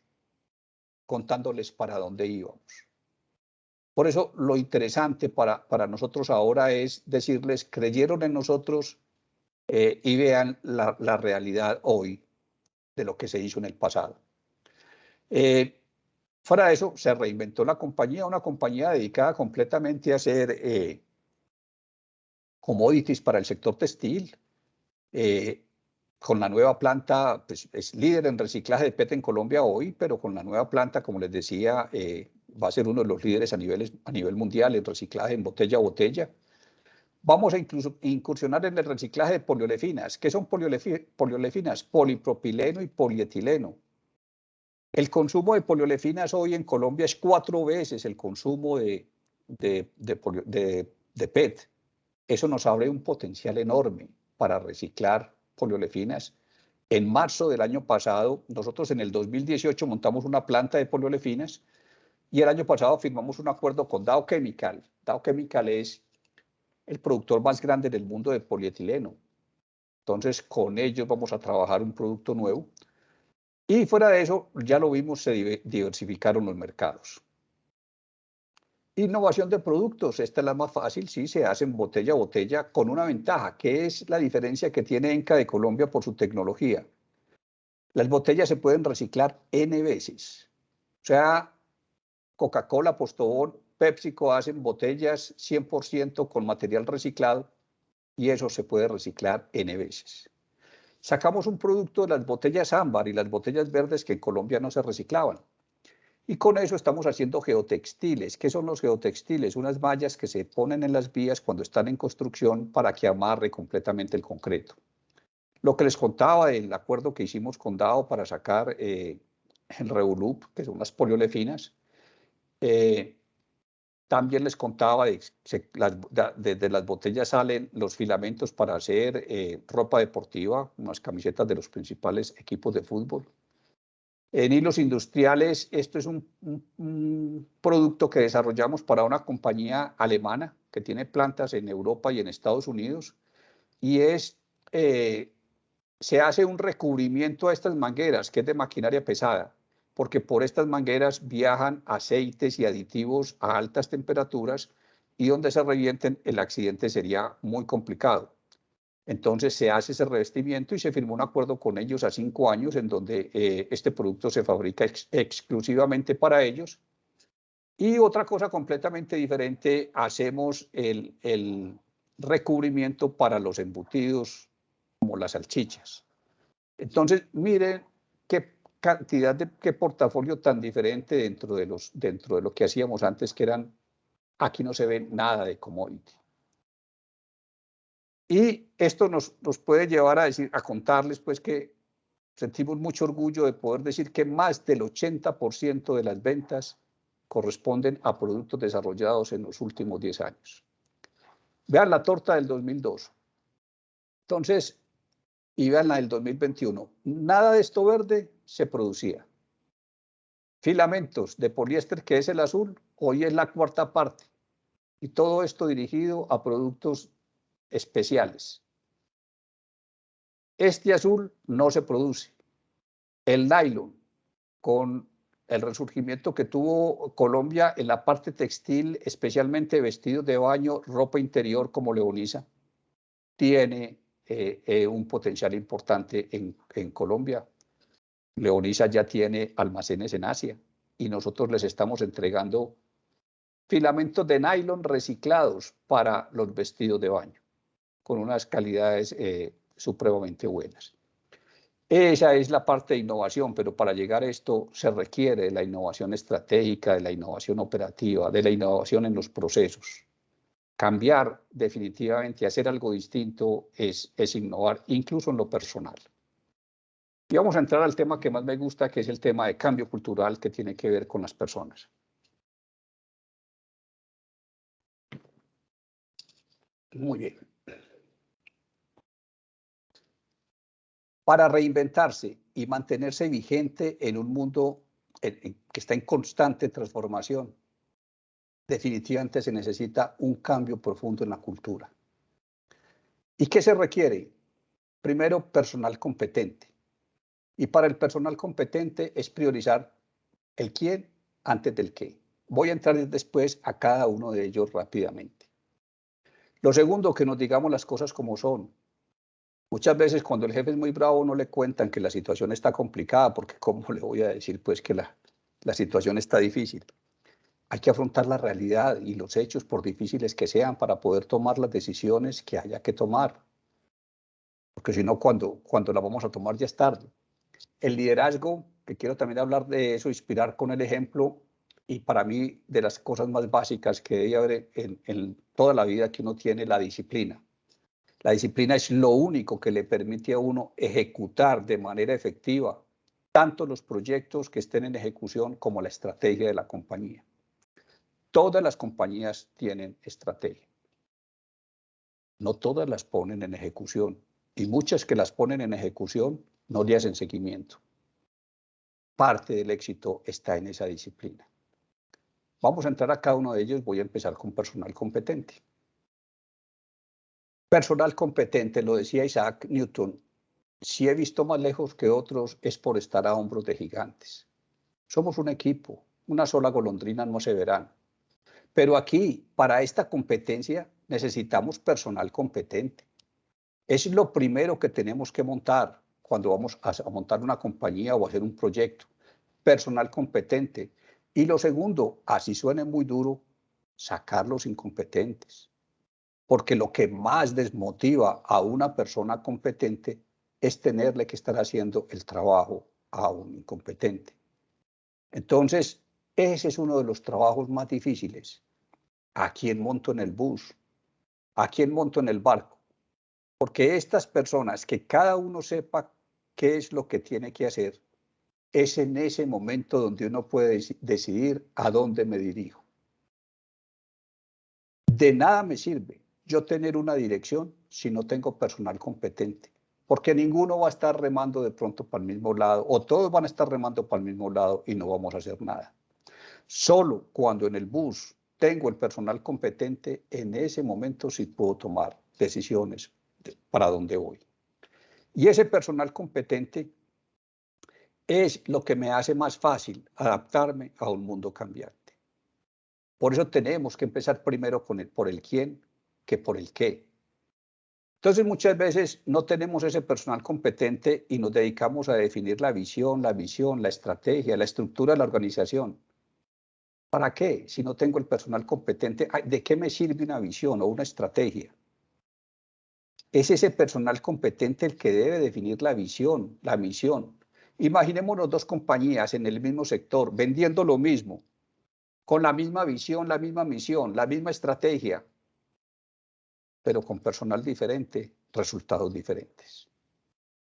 contándoles para dónde íbamos. Por eso lo interesante para nosotros ahora es decirles, creyeron en nosotros y vean la realidad hoy de lo que se hizo en el pasado. Fuera de eso, se reinventó la compañía, una compañía dedicada completamente a hacer commodities para el sector textil. Con la nueva planta, pues es líder en reciclaje de PET en Colombia hoy, pero con la nueva planta, como les decía, va a ser uno de los líderes a nivel mundial en reciclaje en botella a botella. Vamos a incluso incursionar en el reciclaje de poliolefinas. ¿Qué son poliolefinas? Polipropileno y polietileno. El consumo de poliolefinas hoy en Colombia es 4 veces el consumo de PET. Eso nos abre un potencial enorme para reciclar poliolefinas. En marzo del año pasado, nosotros en el 2018 montamos una planta de poliolefinas y el año pasado firmamos un acuerdo con Dow Chemical. Dow Chemical es el productor más grande del mundo de polietileno. Entonces, con ellos vamos a trabajar un producto nuevo. Y fuera de eso, ya lo vimos, se diversificaron los mercados. Innovación de productos, esta es la más fácil, sí, se hace en botella a botella con una ventaja, que es la diferencia que tiene ENCA de Colombia por su tecnología. Las botellas se pueden reciclar N veces. O sea, Coca-Cola, Postobón, PepsiCo hacen botellas 100% con material reciclado y eso se puede reciclar N veces. Sacamos un producto de las botellas ámbar y las botellas verdes que en Colombia no se reciclaban. Y con eso estamos haciendo geotextiles. ¿Qué son los geotextiles? Unas mallas que se ponen en las vías cuando están en construcción para que amarre completamente el concreto. Lo que les contaba del acuerdo que hicimos con Dow para sacar el Revolup, que son las poliolefinas, también les contaba desde las botellas salen los filamentos para hacer ropa deportiva, unas camisetas de los principales equipos de fútbol. En hilos industriales, esto es un producto que desarrollamos para una compañía alemana que tiene plantas en Europa y en Estados Unidos y se hace un recubrimiento a estas mangueras que es de maquinaria pesada porque por estas mangueras viajan aceites y aditivos a altas temperaturas y donde se revienten el accidente sería muy complicado. Entonces se hace ese revestimiento y se firmó un acuerdo con ellos a 5 años en donde este producto se fabrica exclusivamente para ellos. Y otra cosa completamente diferente, hacemos el recubrimiento para los embutidos como las salchichas. Entonces, miren qué cantidad qué portafolio tan diferente dentro de lo que hacíamos antes, que aquí no se ve nada de commodity. Y esto nos puede llevar a contarles pues que sentimos mucho orgullo de poder decir que más del 80% de las ventas corresponden a productos desarrollados en los últimos 10 años. Vean la torta del 2002. Entonces, y vean la del 2021. Nada de esto verde se producía. Filamentos de poliéster, que es el azul, hoy es la 4ª parte. Y todo esto dirigido a productos especiales. Este azul no se produce. El nylon, con el resurgimiento que tuvo Colombia en la parte textil, especialmente vestidos de baño, ropa interior como Leonisa, tiene un potencial importante en Colombia. Leonisa ya tiene almacenes en Asia y nosotros les estamos entregando filamentos de nylon reciclados para los vestidos de baño, con unas calidades supremamente buenas. Esa es la parte de innovación, pero para llegar a esto se requiere de la innovación estratégica, de la innovación operativa, de la innovación en los procesos. Cambiar definitivamente, hacer algo distinto es innovar, incluso en lo personal. Y vamos a entrar al tema que más me gusta, que es el tema de cambio cultural que tiene que ver con las personas. Muy bien. Para reinventarse y mantenerse vigente en un mundo que está en constante transformación, definitivamente se necesita un cambio profundo en la cultura. ¿Y qué se requiere? Primero, personal competente. Y para el personal competente es priorizar el quién antes del qué. Voy a entrar después a cada uno de ellos rápidamente. Lo segundo, que nos digamos las cosas como son. Muchas veces cuando el jefe es muy bravo no le cuentan que la situación está complicada, porque ¿cómo le voy a decir pues que la situación está difícil? Hay que afrontar la realidad y los hechos, por difíciles que sean, para poder tomar las decisiones que haya que tomar, porque si no, cuando la vamos a tomar ya es tarde. El liderazgo, que quiero también hablar de eso, inspirar con el ejemplo, y para mí de las cosas más básicas que debe haber en toda la vida que uno tiene, la disciplina. La disciplina es lo único que le permite a uno ejecutar de manera efectiva tanto los proyectos que estén en ejecución como la estrategia de la compañía. Todas las compañías tienen estrategia. No todas las ponen en ejecución y muchas que las ponen en ejecución no le hacen seguimiento. Parte del éxito está en esa disciplina. Vamos a entrar a cada uno de ellos. Voy a empezar con personal competente. Personal competente, lo decía Isaac Newton, si he visto más lejos que otros es por estar a hombros de gigantes. Somos un equipo, una sola golondrina no hace verano. Pero aquí, para esta competencia, necesitamos personal competente. Es lo primero que tenemos que montar cuando vamos a montar una compañía o a hacer un proyecto. Personal competente. Y lo segundo, así suene muy duro, sacar los incompetentes. Porque lo que más desmotiva a una persona competente es tenerle que estar haciendo el trabajo a un incompetente. Entonces, ese es uno de los trabajos más difíciles. ¿A quién monto en el bus? ¿A quién monto en el barco? Porque estas personas, que cada uno sepa qué es lo que tiene que hacer, es en ese momento donde uno puede decidir a dónde me dirijo. De nada me sirve yo tener una dirección si no tengo personal competente, porque ninguno va a estar remando de pronto para el mismo lado, o todos van a estar remando para el mismo lado y no vamos a hacer nada. Solo cuando en el bus tengo el personal competente, en ese momento sí puedo tomar decisiones para dónde voy. Y ese personal competente es lo que me hace más fácil adaptarme a un mundo cambiante. Por eso tenemos que empezar primero por el quién que por el qué. Entonces muchas veces no tenemos ese personal competente y nos dedicamos a definir la visión, la misión, la estrategia, la estructura de la organización. ¿Para qué? Si no tengo el personal competente, ¿de qué me sirve una visión o una estrategia? Es ese personal competente el que debe definir la visión, la misión. Imaginémonos dos compañías en el mismo sector vendiendo lo mismo, con la misma visión, la misma misión, la misma estrategia, pero con personal diferente, resultados diferentes.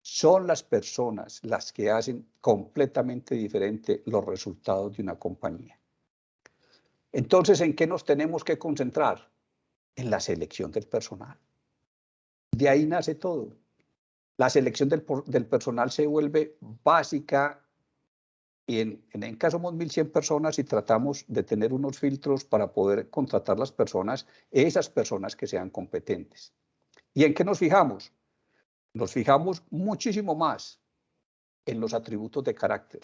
Son las personas las que hacen completamente diferente los resultados de una compañía. Entonces, ¿en qué nos tenemos que concentrar? En la selección del personal. De ahí nace todo. La selección del personal se vuelve básica y en ENCA somos 1.100 personas y tratamos de tener unos filtros para poder contratar las personas, esas personas que sean competentes. ¿Y en qué nos fijamos? Nos fijamos muchísimo más en los atributos de carácter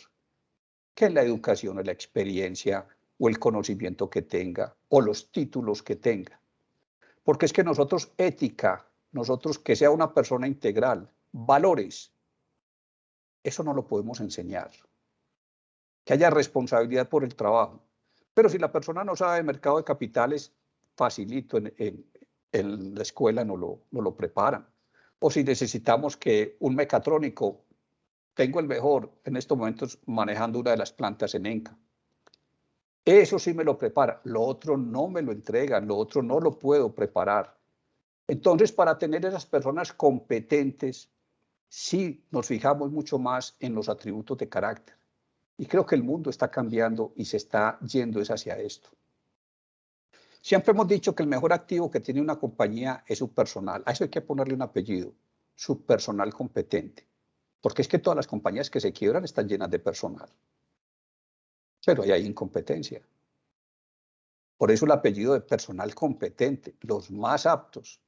que en la educación o la experiencia o el conocimiento que tenga o los títulos que tenga. Porque es que nosotros ética, nosotros que sea una persona integral, valores, eso no lo podemos enseñar. Que haya responsabilidad por el trabajo. Pero si la persona no sabe de mercado de capitales, facilito en la escuela no lo preparan. O si necesitamos que un mecatrónico, tengo el mejor en estos momentos manejando una de las plantas en ENCA. Eso sí me lo prepara, lo otro no me lo entregan, lo otro no lo puedo preparar. Entonces, para tener esas personas competentes, sí nos fijamos mucho más en los atributos de carácter. Y creo que el mundo está cambiando y se está yendo hacia esto. Siempre hemos dicho que el mejor activo que tiene una compañía es su personal. A eso hay que ponerle un apellido, su personal competente. Porque es que todas las compañías que se quiebran están llenas de personal. Pero ahí hay incompetencia. Por eso el apellido de personal competente, los más aptos.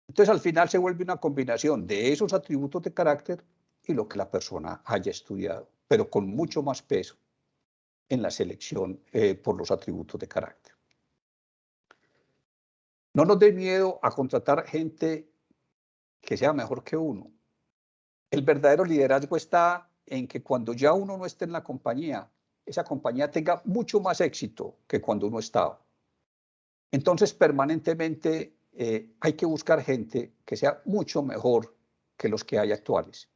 Entonces al final se vuelve una combinación de esos atributos de carácter y lo que la persona haya estudiado, pero con mucho más peso en la selección por los atributos de carácter. No nos dé miedo a contratar gente que sea mejor que uno. El verdadero liderazgo está en que cuando ya uno no esté en la compañía, esa compañía tenga mucho más éxito que cuando uno estaba. Entonces, permanentemente hay que buscar gente que sea mucho mejor que los que hay actuales.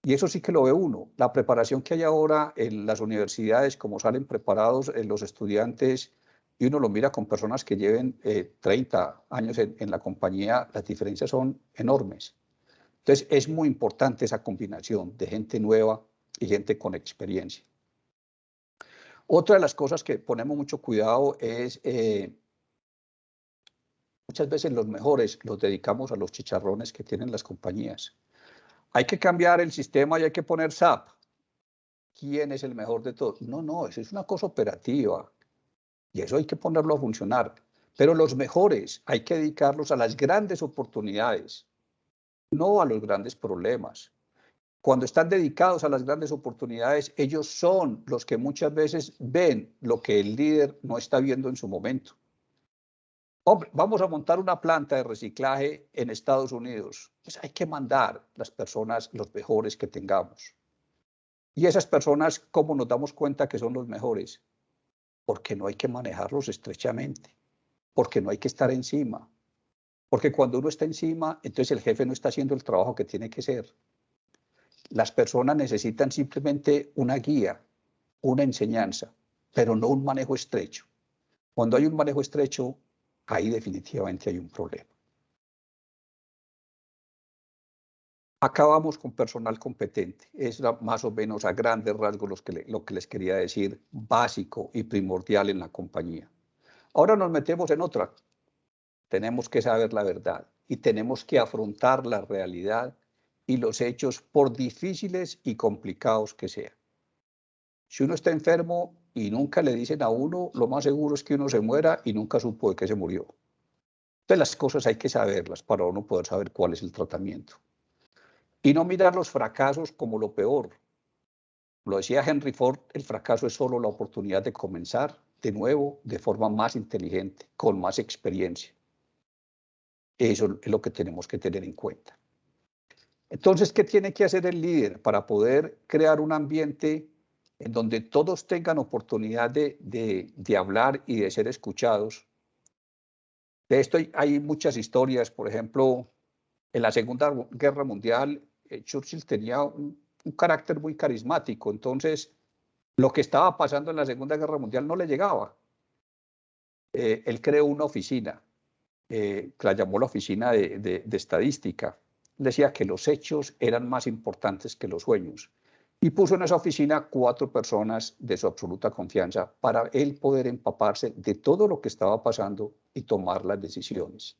Y eso sí que lo ve uno. La preparación que hay ahora en las universidades, como salen preparados los estudiantes, y uno lo mira con personas que lleven 30 años en la compañía, las diferencias son enormes. Entonces, es muy importante esa combinación de gente nueva y gente con experiencia. Otra de las cosas que ponemos mucho cuidado es, muchas veces los mejores los dedicamos a los chicharrones que tienen las compañías. Hay que cambiar el sistema y hay que poner SAP. ¿Quién es el mejor de todos? No, no, eso es una cosa operativa y eso hay que ponerlo a funcionar. Pero los mejores hay que dedicarlos a las grandes oportunidades, no a los grandes problemas. Cuando están dedicados a las grandes oportunidades, ellos son los que muchas veces ven lo que el líder no está viendo en su momento. Hombre, vamos a montar una planta de reciclaje en Estados Unidos. Pues hay que mandar las personas, los mejores que tengamos. Y esas personas, ¿cómo nos damos cuenta que son los mejores? Porque no hay que manejarlos estrechamente, porque no hay que estar encima. Porque cuando uno está encima, entonces el jefe no está haciendo el trabajo que tiene que hacer. Las personas necesitan simplemente una guía, una enseñanza, pero no un manejo estrecho. Cuando hay un manejo estrecho, ahí definitivamente hay un problema. Acabamos con personal competente. Es más o menos a grandes rasgos lo que les quería decir, básico y primordial en la compañía. Ahora nos metemos en otra. Tenemos que saber la verdad y tenemos que afrontar la realidad y los hechos, por difíciles y complicados que sean. Si uno está enfermo y nunca le dicen a uno, lo más seguro es que uno se muera y nunca supo de qué se murió. Entonces las cosas hay que saberlas para uno poder saber cuál es el tratamiento. Y no mirar los fracasos como lo peor. Lo decía Henry Ford, el fracaso es solo la oportunidad de comenzar de nuevo de forma más inteligente, con más experiencia. Eso es lo que tenemos que tener en cuenta. Entonces, ¿qué tiene que hacer el líder para poder crear un ambiente en donde todos tengan oportunidad de hablar y de ser escuchados? De esto hay muchas historias. Por ejemplo, en la Segunda Guerra Mundial, Churchill tenía un carácter muy carismático. Entonces, lo que estaba pasando en la Segunda Guerra Mundial no le llegaba. Él creó una oficina, que la llamó la Oficina de Estadística. Decía que los hechos eran más importantes que los sueños. Y puso en esa oficina 4 personas de su absoluta confianza para él poder empaparse de todo lo que estaba pasando y tomar las decisiones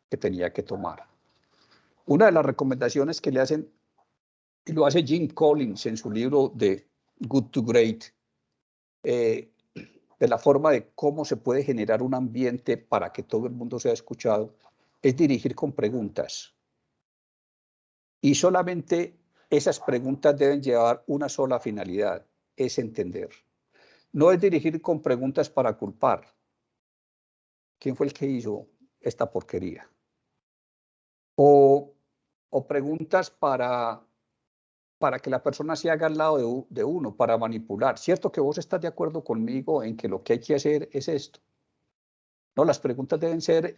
que tenía que tomar. Una de las recomendaciones que le hacen, y lo hace Jim Collins en su libro de Good to Great, de la forma de cómo se puede generar un ambiente para que todo el mundo sea escuchado, es dirigir con preguntas. Y solamente esas preguntas deben llevar una sola finalidad, es entender. No es dirigir con preguntas para culpar. ¿Quién fue el que hizo esta porquería? O preguntas para que la persona se haga al lado de uno, para manipular. ¿Cierto que vos estás de acuerdo conmigo en que lo que hay que hacer es esto? No, las preguntas deben ser,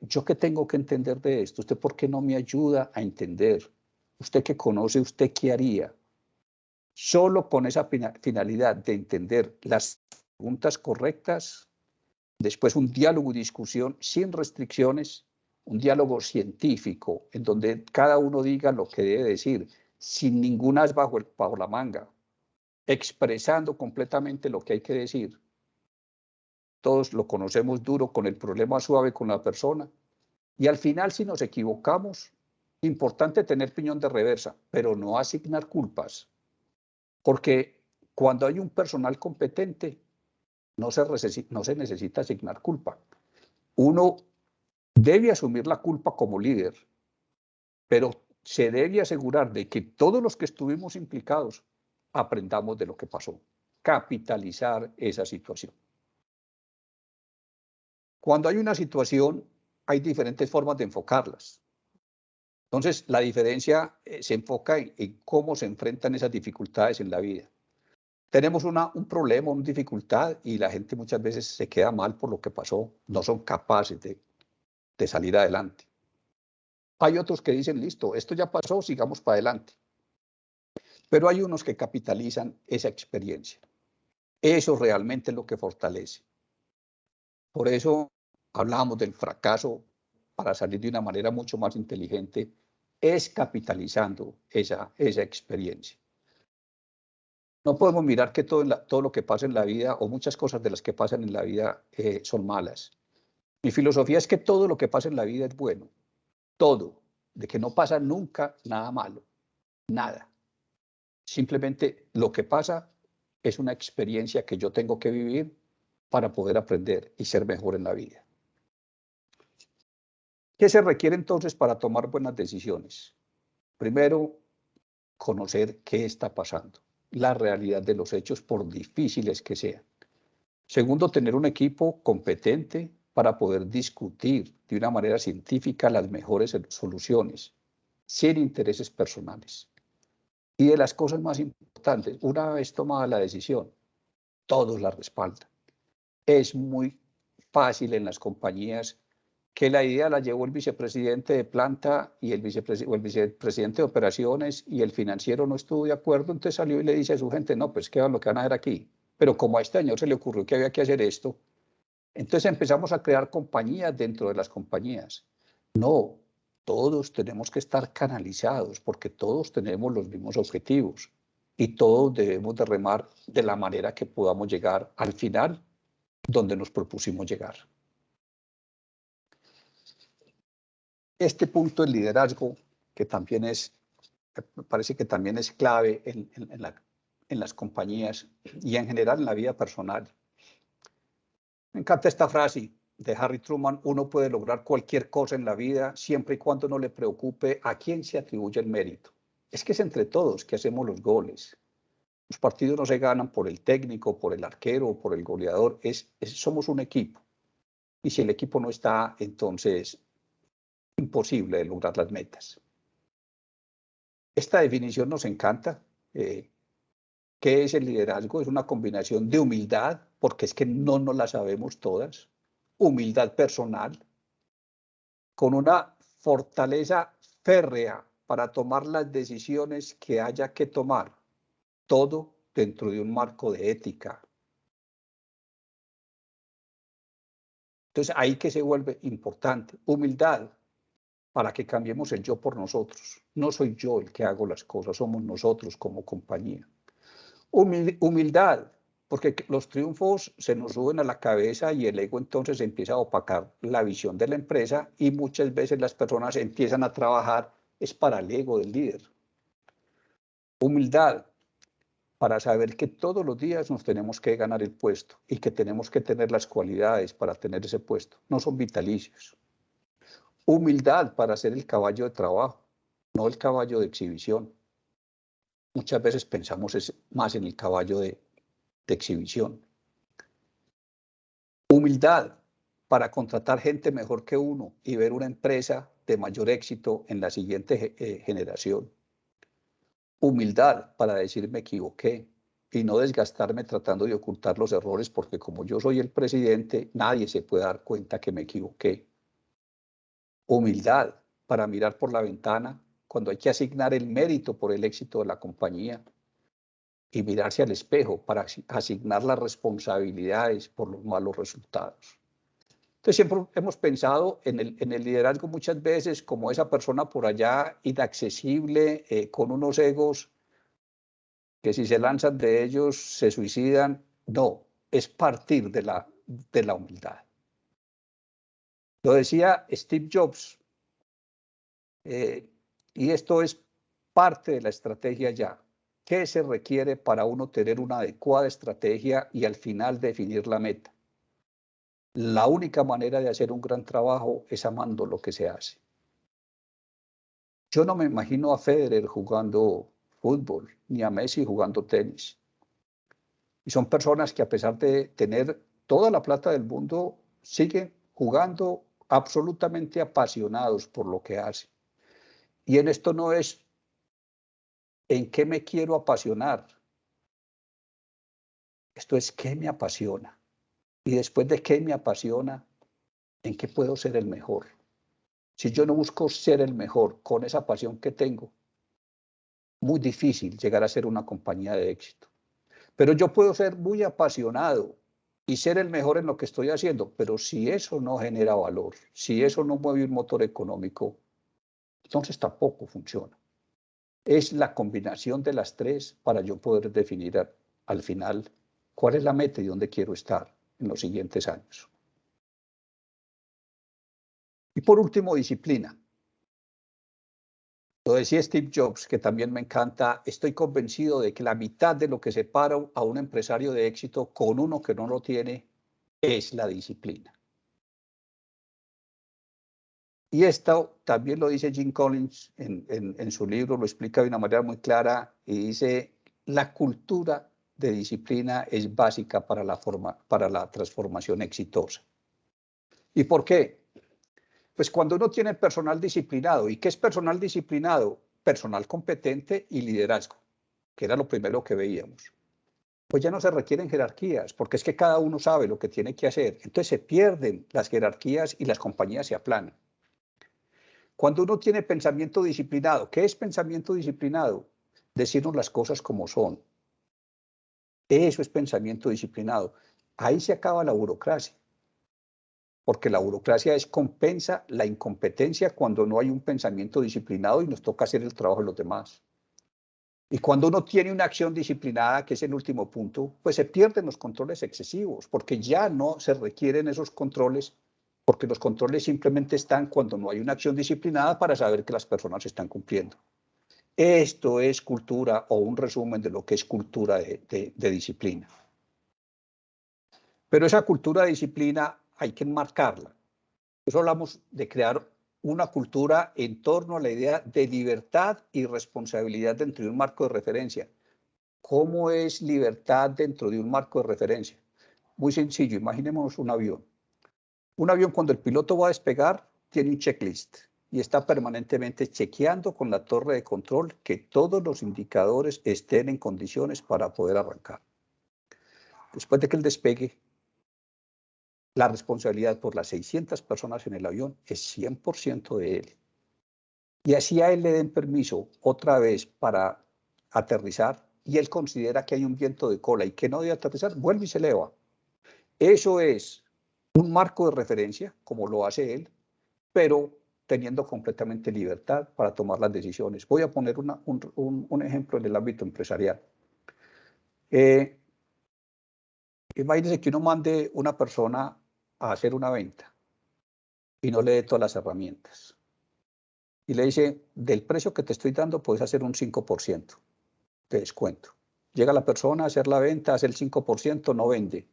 ¿yo qué tengo que entender de esto? ¿Usted por qué no me ayuda a entender? ¿Usted que conoce, usted qué haría? Solo con esa finalidad de entender las preguntas correctas, después un diálogo y discusión sin restricciones, un diálogo científico en donde cada uno diga lo que debe decir, sin ningún as bajo la manga, expresando completamente lo que hay que decir. Todos lo conocemos duro, con el problema suave con la persona. Y al final, si nos equivocamos, importante tener piñón de reversa, pero no asignar culpas. Porque cuando hay un personal competente, no se necesita asignar culpa. Uno debe asumir la culpa como líder, pero se debe asegurar de que todos los que estuvimos implicados aprendamos de lo que pasó, capitalizar esa situación. Cuando hay una situación, hay diferentes formas de enfocarlas. Entonces, la diferencia se enfoca en cómo se enfrentan esas dificultades en la vida. Tenemos un problema, una dificultad, y la gente muchas veces se queda mal por lo que pasó, no son capaces de salir adelante. Hay otros que dicen, listo, esto ya pasó, sigamos para adelante. Pero hay unos que capitalizan esa experiencia. Eso realmente es lo que fortalece. Por eso hablamos del fracaso para salir de una manera mucho más inteligente, es capitalizando esa experiencia. No podemos mirar que todo lo que pasa en la vida o muchas cosas de las que pasan en la vida son malas. Mi filosofía es que todo lo que pasa en la vida es bueno. Todo. De que no pasa nunca nada malo. Nada. Simplemente lo que pasa es una experiencia que yo tengo que vivir para poder aprender y ser mejor en la vida. ¿Qué se requiere entonces para tomar buenas decisiones? Primero, conocer qué está pasando, la realidad de los hechos, por difíciles que sean. Segundo, tener un equipo competente para poder discutir de una manera científica las mejores soluciones, sin intereses personales. Y de las cosas más importantes, una vez tomada la decisión, todos la respaldan. Es muy fácil en las compañías que la idea la llevó el vicepresidente de planta y el vicepresidente de operaciones, y el financiero no estuvo de acuerdo, entonces salió y le dice a su gente, no, pues qué es lo que van a hacer aquí. Pero como a este señor se le ocurrió que había que hacer esto, entonces empezamos a crear compañías dentro de las compañías. No, todos tenemos que estar canalizados porque todos tenemos los mismos objetivos y todos debemos de remar de la manera que podamos llegar al final donde nos propusimos llegar. Este punto del liderazgo, que también me parece que también es clave en las compañías y en general en la vida personal. Me encanta esta frase de Harry Truman: uno puede lograr cualquier cosa en la vida siempre y cuando no le preocupe a quién se atribuye el mérito. Es que es entre todos que hacemos los goles. Los partidos no se ganan por el técnico, por el arquero o por el goleador. Somos un equipo. Y si el equipo no está, entonces imposible de lograr las metas. Esta definición nos encanta. ¿Qué es el liderazgo? Es una combinación de humildad, porque es que no nos la sabemos todas, humildad personal, con una fortaleza férrea para tomar las decisiones que haya que tomar, todo dentro de un marco de ética. Entonces, ahí que se vuelve importante, humildad, para que cambiemos el yo por nosotros. No soy yo el que hago las cosas, somos nosotros como compañía. Humildad, porque los triunfos se nos suben a la cabeza y el ego entonces empieza a opacar la visión de la empresa, y muchas veces las personas empiezan a trabajar es para el ego del líder. Humildad, para saber que todos los días nos tenemos que ganar el puesto y que tenemos que tener las cualidades para tener ese puesto. No son vitalicios. Humildad para ser el caballo de trabajo, no el caballo de exhibición. Muchas veces pensamos más en el caballo de exhibición. Humildad para contratar gente mejor que uno y ver una empresa de mayor éxito en la siguiente generación. Humildad para decir me equivoqué y no desgastarme tratando de ocultar los errores, porque como yo soy el presidente, nadie se puede dar cuenta que me equivoqué. Humildad para mirar por la ventana cuando hay que asignar el mérito por el éxito de la compañía y mirarse al espejo para asignar las responsabilidades por los malos resultados. Entonces siempre hemos pensado en el liderazgo muchas veces como esa persona por allá inaccesible, con unos egos que si se lanzan de ellos se suicidan. No, es partir de la humildad. Lo decía Steve Jobs, y esto es parte de la estrategia ya. ¿Qué se requiere para uno tener una adecuada estrategia y al final definir la meta? La única manera de hacer un gran trabajo es amando lo que se hace. Yo no me imagino a Federer jugando fútbol, ni a Messi jugando tenis. Y son personas que, a pesar de tener toda la plata del mundo, siguen jugando absolutamente apasionados por lo que hacen. Y en esto no es en qué me quiero apasionar. Esto es qué me apasiona. Y después de qué me apasiona, en qué puedo ser el mejor. Si yo no busco ser el mejor con esa pasión que tengo, muy difícil llegar a ser una compañía de éxito. Pero yo puedo ser muy apasionado y ser el mejor en lo que estoy haciendo, pero si eso no genera valor, si eso no mueve un motor económico, entonces tampoco funciona. Es la combinación de las tres para yo poder definir al final cuál es la meta y dónde quiero estar en los siguientes años. Y por último, disciplina. Lo decía Steve Jobs, que también me encanta, estoy convencido de que la mitad de lo que separa a un empresario de éxito con uno que no lo tiene es la disciplina. Y esto también lo dice Jim Collins en su libro, lo explica de una manera muy clara y dice, la cultura de disciplina es básica para la transformación exitosa. ¿Y por qué? Pues cuando uno tiene personal disciplinado, ¿y qué es personal disciplinado? Personal competente y liderazgo, que era lo primero que veíamos. Pues ya no se requieren jerarquías, porque es que cada uno sabe lo que tiene que hacer. Entonces se pierden las jerarquías y las compañías se aplanan. Cuando uno tiene pensamiento disciplinado, ¿qué es pensamiento disciplinado? Decirnos las cosas como son. Eso es pensamiento disciplinado. Ahí se acaba la burocracia, porque la burocracia compensa la incompetencia cuando no hay un pensamiento disciplinado y nos toca hacer el trabajo de los demás. Y cuando uno tiene una acción disciplinada, que es el último punto, pues se pierden los controles excesivos, porque ya no se requieren esos controles, porque los controles simplemente están cuando no hay una acción disciplinada para saber que las personas están cumpliendo. Esto es cultura o un resumen de lo que es cultura de disciplina. Pero esa cultura de disciplina hay que enmarcarla. Nosotros hablamos de crear una cultura en torno a la idea de libertad y responsabilidad dentro de un marco de referencia. ¿Cómo es libertad dentro de un marco de referencia? Muy sencillo, imaginémonos un avión. Un avión cuando el piloto va a despegar tiene un checklist y está permanentemente chequeando con la torre de control que todos los indicadores estén en condiciones para poder arrancar. Después de que el despegue, la responsabilidad por las 600 personas en el avión es 100% de él. Y así a él le den permiso otra vez para aterrizar y él considera que hay un viento de cola y que no debe aterrizar, vuelve y se eleva. Eso es un marco de referencia, como lo hace él, pero teniendo completamente libertad para tomar las decisiones. Voy a poner un ejemplo en el ámbito empresarial. Imagínense que uno mande una persona a hacer una venta y no le dé todas las herramientas. Y le dice, del precio que te estoy dando puedes hacer un 5% de descuento. Llega la persona a hacer la venta, hace el 5%, no vende.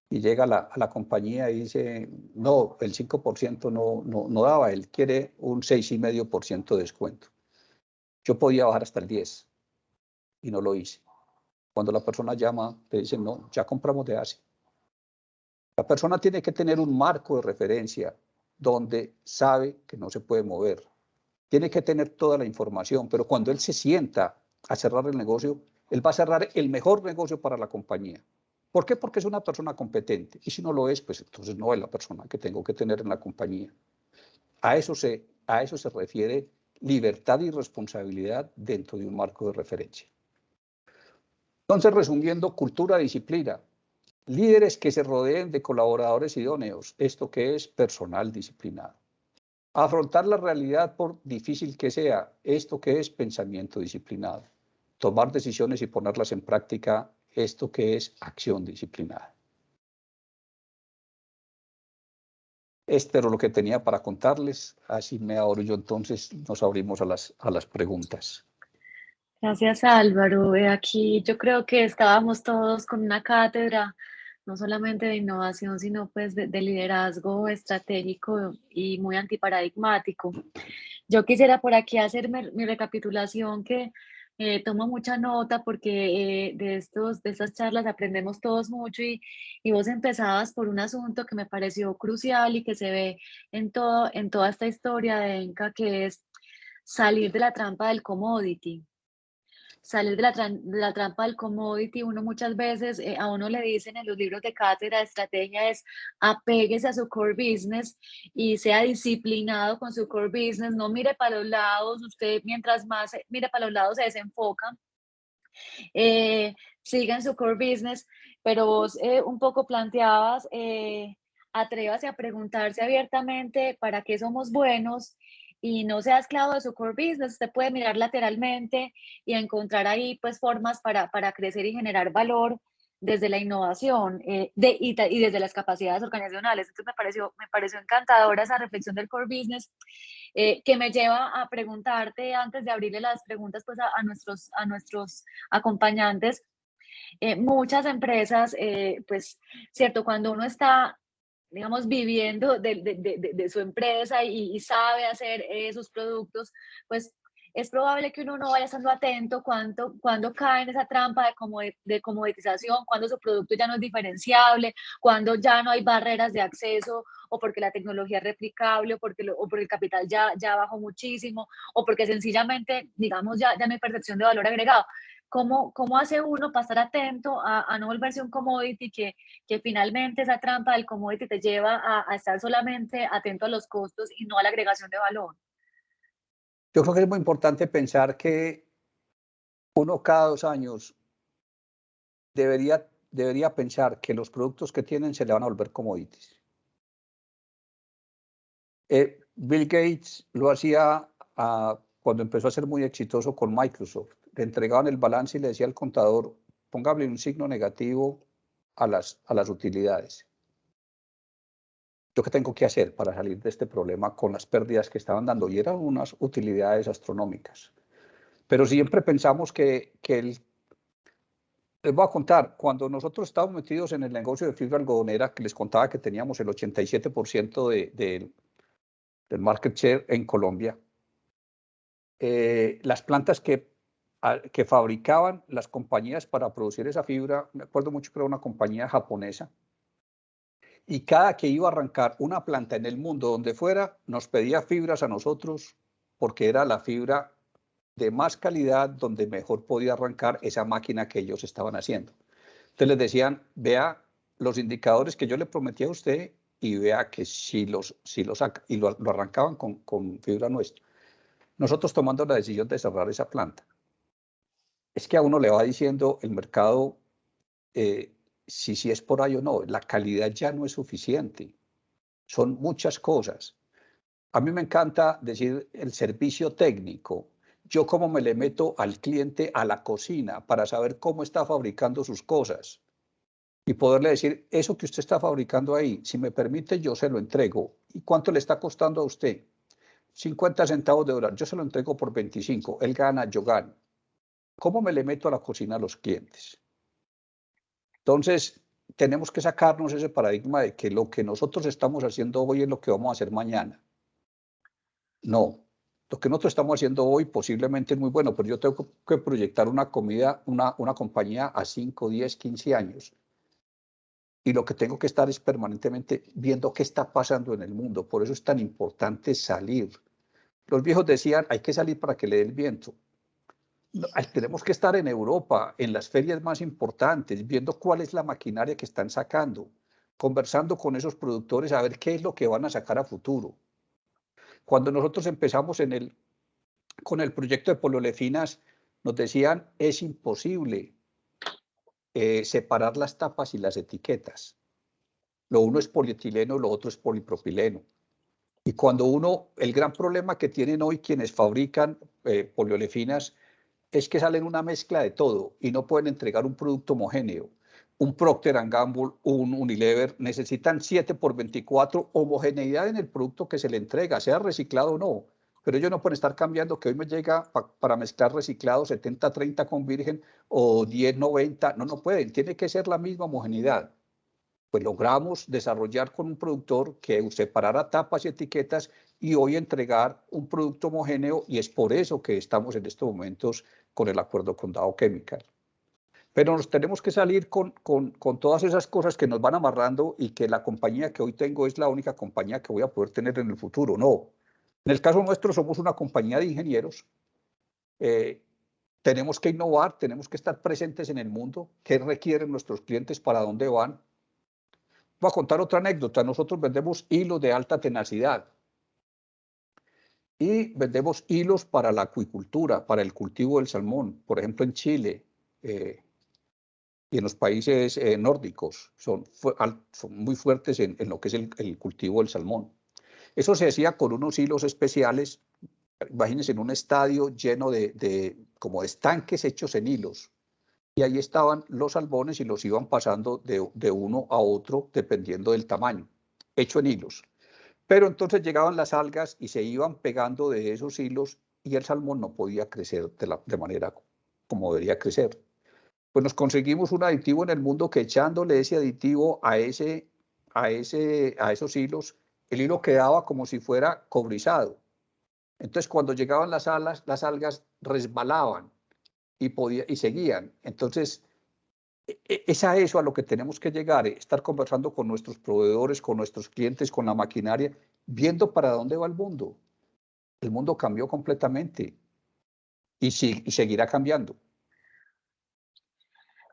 Y llega a la compañía y dice, no, el 5% no daba, él quiere un 6,5% de descuento. Yo podía bajar hasta el 10% y no lo hice. Cuando la persona llama, te dicen, no, ya compramos de ASI. La persona tiene que tener un marco de referencia donde sabe que no se puede mover. Tiene que tener toda la información, pero cuando él se sienta a cerrar el negocio, él va a cerrar el mejor negocio para la compañía. ¿Por qué? Porque es una persona competente. Y si no lo es, pues entonces no es la persona que tengo que tener en la compañía. A eso se refiere libertad y responsabilidad dentro de un marco de referencia. Entonces, resumiendo, cultura, disciplina. Líderes que se rodeen de colaboradores idóneos. Esto que es personal disciplinado. Afrontar la realidad por difícil que sea. Esto que es pensamiento disciplinado. Tomar decisiones y ponerlas en práctica. Esto que es acción disciplinada. Esto era lo que tenía para contarles. Así me abro yo, entonces nos abrimos a las preguntas. Gracias, Álvaro. Aquí yo creo que estábamos todos con una cátedra, no solamente de innovación, sino pues de liderazgo estratégico y muy antiparadigmático. Yo quisiera por aquí hacer mi recapitulación que tomo mucha nota porque de estas charlas aprendemos todos mucho y vos empezabas por un asunto que me pareció crucial y que se ve en toda esta historia de ENCA, que es salir de la trampa del commodity. Salir de la trampa del commodity, uno muchas veces, a uno le dicen en los libros de cátedra de estrategia es apéguese a su core business y sea disciplinado con su core business, no mire para los lados, usted mientras más mire para los lados se desenfoca, eh, siga en su core business, pero vos un poco planteabas, atrévase a preguntarse abiertamente para qué somos buenos y no sea esclavo de su core business. Usted puede mirar lateralmente y encontrar ahí pues formas para crecer y generar valor desde la innovación y desde las capacidades organizacionales. Entonces me pareció encantadora esa reflexión del core business que me lleva a preguntarte antes de abrirle las preguntas pues a nuestros acompañantes. Muchas empresas, pues, cierto, cuando uno está, digamos, viviendo de su empresa y sabe hacer sus productos, pues es probable que uno no vaya estando atento cuando cae en esa trampa de comoditización, cuando su producto ya no es diferenciable, cuando ya no hay barreras de acceso o porque la tecnología es replicable o porque el capital ya bajó muchísimo o porque sencillamente, digamos, ya no hay percepción de valor agregado. ¿Cómo hace uno para estar atento a no volverse un commodity que finalmente esa trampa del commodity te lleva a estar solamente atento a los costos y no a la agregación de valor? Yo creo que es muy importante pensar que uno cada 2 años debería pensar que los productos que tienen se le van a volver commodities. Bill Gates lo hacía cuando empezó a ser muy exitoso con Microsoft. Le entregaban el balance y le decía al contador, póngale un signo negativo a las utilidades. ¿Yo qué tengo que hacer para salir de este problema con las pérdidas que estaban dando? Y eran unas utilidades astronómicas. Pero siempre pensamos les voy a contar, cuando nosotros estábamos metidos en el negocio de fibra algodonera, que les contaba que teníamos el 87% del market share en Colombia, las plantas que fabricaban las compañías para producir esa fibra, me acuerdo mucho que era una compañía japonesa, y cada que iba a arrancar una planta en el mundo donde fuera, nos pedía fibras a nosotros porque era la fibra de más calidad donde mejor podía arrancar esa máquina que ellos estaban haciendo. Entonces les decían, vea los indicadores que yo le prometí a usted y vea que si los saca, y lo arrancaban con fibra nuestra. Nosotros tomando la decisión de cerrar esa planta. Es que a uno le va diciendo el mercado si es por ahí o no. La calidad ya no es suficiente. Son muchas cosas. A mí me encanta decir el servicio técnico. Yo cómo me le meto al cliente a la cocina para saber cómo está fabricando sus cosas y poderle decir, eso que usted está fabricando ahí, si me permite, yo se lo entrego. ¿Y cuánto le está costando a usted? 50 centavos de dólar. Yo se lo entrego por 25. Él gana, yo gano. ¿Cómo me le meto a la cocina a los clientes? Entonces, tenemos que sacarnos ese paradigma de que lo que nosotros estamos haciendo hoy es lo que vamos a hacer mañana. No, lo que nosotros estamos haciendo hoy posiblemente es muy bueno, pero yo tengo que proyectar una compañía a 5, 10, 15 años. Y lo que tengo que estar es permanentemente viendo qué está pasando en el mundo. Por eso es tan importante salir. Los viejos decían, hay que salir para que le dé el viento. No, tenemos que estar en Europa, en las ferias más importantes, viendo cuál es la maquinaria que están sacando, conversando con esos productores a ver qué es lo que van a sacar a futuro. Cuando nosotros empezamos con el proyecto de poliolefinas, nos decían, es imposible separar las tapas y las etiquetas. Lo uno es polietileno, lo otro es polipropileno. Y cuando el gran problema que tienen hoy quienes fabrican poliolefinas es que salen una mezcla de todo y no pueden entregar un producto homogéneo. Un Procter & Gamble, un Unilever, necesitan 7x24 homogeneidad en el producto que se le entrega, sea reciclado o no. Pero ellos no pueden estar cambiando, que hoy me llega para mezclar reciclado 70-30 con virgen o 10-90. No pueden, tiene que ser la misma homogeneidad. Pues logramos desarrollar con un productor que separara tapas y etiquetas y hoy entregar un producto homogéneo, y es por eso que estamos en estos momentos con el acuerdo con Dow Chemical. Pero nos tenemos que salir con todas esas cosas que nos van amarrando y que la compañía que hoy tengo es la única compañía que voy a poder tener en el futuro. No, En el caso nuestro somos una compañía de ingenieros. Tenemos que innovar, tenemos que estar presentes en el mundo, qué requieren nuestros clientes, para dónde van. Voy a contar otra anécdota. Nosotros vendemos hilos de alta tenacidad y vendemos hilos para la acuicultura, para el cultivo del salmón. Por ejemplo, en Chile y en los países nórdicos son muy fuertes en lo que es el cultivo del salmón. Eso se hacía con unos hilos especiales. Imagínense en un estadio lleno como de estanques hechos en hilos. Y ahí estaban los salmones y los iban pasando de uno a otro dependiendo del tamaño, hecho en hilos. Pero entonces llegaban las algas y se iban pegando de esos hilos y el salmón no podía crecer de manera como debería crecer. Pues nos conseguimos un aditivo en el mundo que, echándole ese aditivo a esos hilos, el hilo quedaba como si fuera cobrizado. Entonces, cuando llegaban las algas resbalaban y seguían. Entonces, es a eso a lo que tenemos que llegar, estar conversando con nuestros proveedores, con nuestros clientes, con la maquinaria, viendo para dónde va el mundo. El mundo cambió completamente y seguirá cambiando.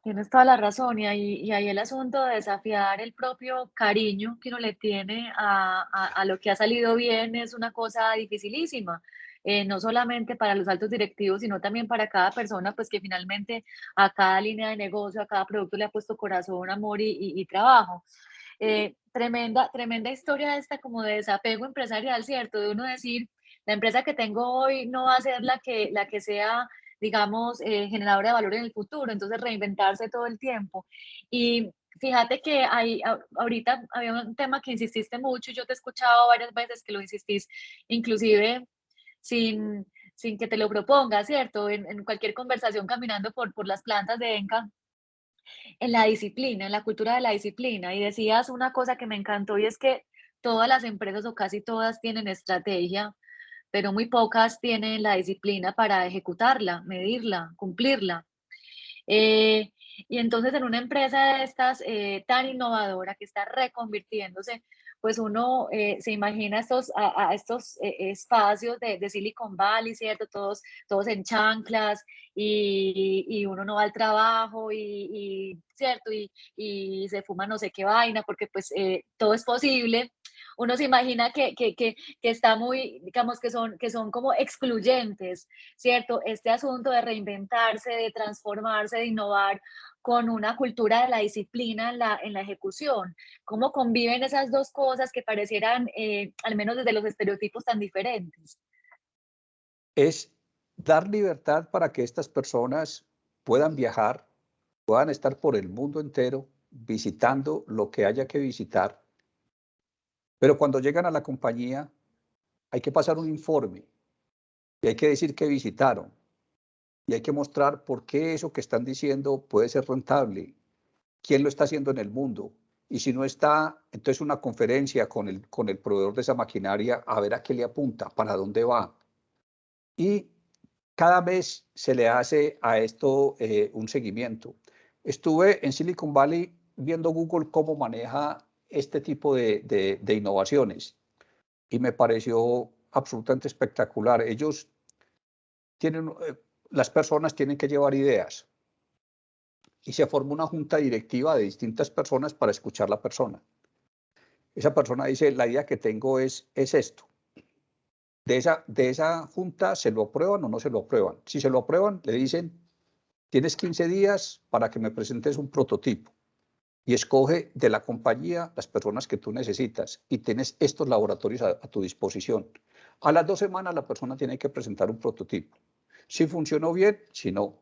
Tienes toda la razón, y ahí el asunto de desafiar el propio cariño que uno le tiene a lo que ha salido bien es una cosa dificilísima, no solamente para los altos directivos, sino también para cada persona, pues que finalmente a cada línea de negocio, a cada producto le ha puesto corazón, amor y trabajo. Tremenda historia esta como de desapego empresarial, ¿cierto? De uno decir, la empresa que tengo hoy no va a ser la que sea, digamos, generadora de valor en el futuro, entonces reinventarse todo el tiempo. Y fíjate que ahorita había un tema que insististe mucho, y yo te he escuchado varias veces que lo insistís, inclusive sin, sin que te lo propongas, ¿cierto? En cualquier conversación caminando por las plantas de Enca, en la disciplina, en la cultura de la disciplina. Y decías una cosa que me encantó, y es que todas las empresas, o casi todas, tienen estrategia, pero muy pocas tienen la disciplina para ejecutarla, medirla, cumplirla. Eh, y entonces en una empresa de estas tan innovadora que está reconvirtiéndose, pues uno se imagina estos espacios de Silicon Valley, ¿cierto? Todos en chanclas, y uno no va al trabajo ¿cierto? Y se fuma no sé qué vaina, porque pues todo es posible. Uno se imagina que está muy, digamos, que son como excluyentes, ¿cierto? Este asunto de reinventarse, de transformarse, de innovar con una cultura de la disciplina en la ejecución. ¿Cómo conviven esas dos cosas que parecieran, al menos desde los estereotipos, tan diferentes? Es dar libertad para que estas personas puedan viajar, puedan estar por el mundo entero visitando lo que haya que visitar. Pero cuando llegan a la compañía hay que pasar un informe y hay que decir que visitaron y hay que mostrar por qué eso que están diciendo puede ser rentable, quién lo está haciendo en el mundo. Y si no está, entonces una conferencia con el proveedor de esa maquinaria a ver a qué le apunta, para dónde va. Y cada mes se le hace a esto un seguimiento. Estuve en Silicon Valley viendo Google cómo maneja este tipo de innovaciones y me pareció absolutamente espectacular. Ellos tienen, las personas tienen que llevar ideas y se forma una junta directiva de distintas personas para escuchar a la persona. Esa persona dice, la idea que tengo es esto. De esa junta se lo aprueban o no se lo aprueban. Si se lo aprueban, le dicen, tienes 15 días para que me presentes un prototipo y escoge de la compañía las personas que tú necesitas y tienes estos laboratorios a tu disposición. A las 2 semanas la persona tiene que presentar un prototipo. Si funcionó bien, si no,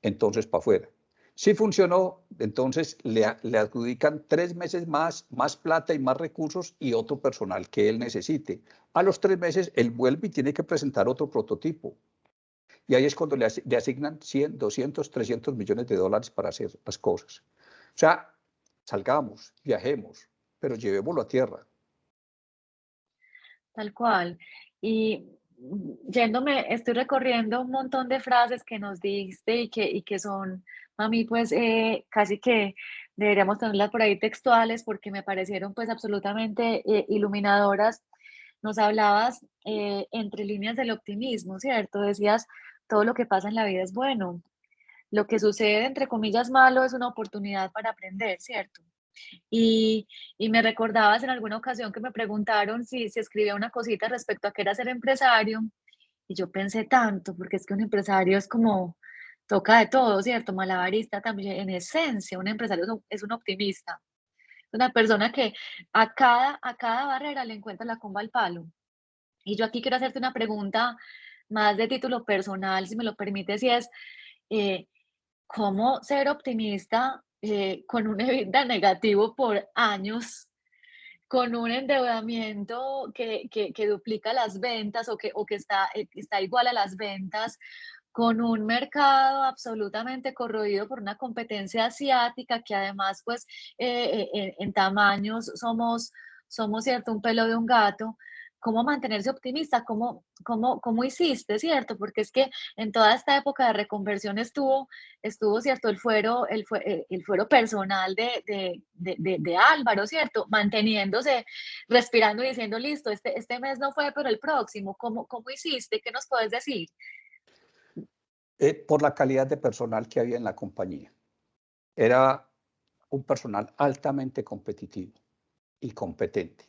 entonces para afuera. Si funcionó, entonces le adjudican 3 meses más plata y más recursos y otro personal que él necesite. A los 3 meses, él vuelve y tiene que presentar otro prototipo. Y ahí es cuando le asignan 100, 200, 300 millones de dólares para hacer las cosas. O sea, salgamos, viajemos, pero llevémoslo a tierra. Tal cual. Y yéndome, estoy recorriendo un montón de frases que nos diste y que son, a mí, pues, casi que deberíamos tenerlas por ahí textuales, porque me parecieron, pues, absolutamente iluminadoras. nos hablabas entre líneas del optimismo, ¿cierto? Decías, todo lo que pasa en la vida es bueno. Lo que sucede, entre comillas, malo es una oportunidad para aprender, ¿cierto? Y, y me recordabas en alguna ocasión que me preguntaron si escribía una cosita respecto a qué era ser empresario. Y yo pensé tanto, porque es que un empresario es como, toca de todo, ¿cierto? Malabarista también, en esencia, un empresario es un optimista, una persona que a cada barrera le encuentra la comba al palo. Y yo aquí quiero hacerte una pregunta más de título personal, si me lo permites, y es, eh, ¿cómo ser optimista con un EBITDA negativo por años, con un endeudamiento que duplica las ventas o que está igual a las ventas, con un mercado absolutamente corroído por una competencia asiática que además, pues, en tamaños somos, ¿cierto?, un pelo de un gato? ¿Cómo mantenerse optimista? ¿Cómo hiciste, cierto? Porque es que en toda esta época de reconversión estuvo, ¿cierto?, el fuero personal de Álvaro, ¿cierto? Manteniéndose, respirando y diciendo: "Listo, este mes no fue, pero el próximo". ¿Cómo hiciste? ¿Qué nos puedes decir? Por la calidad de personal que había en la compañía. Era un personal altamente competitivo y competente.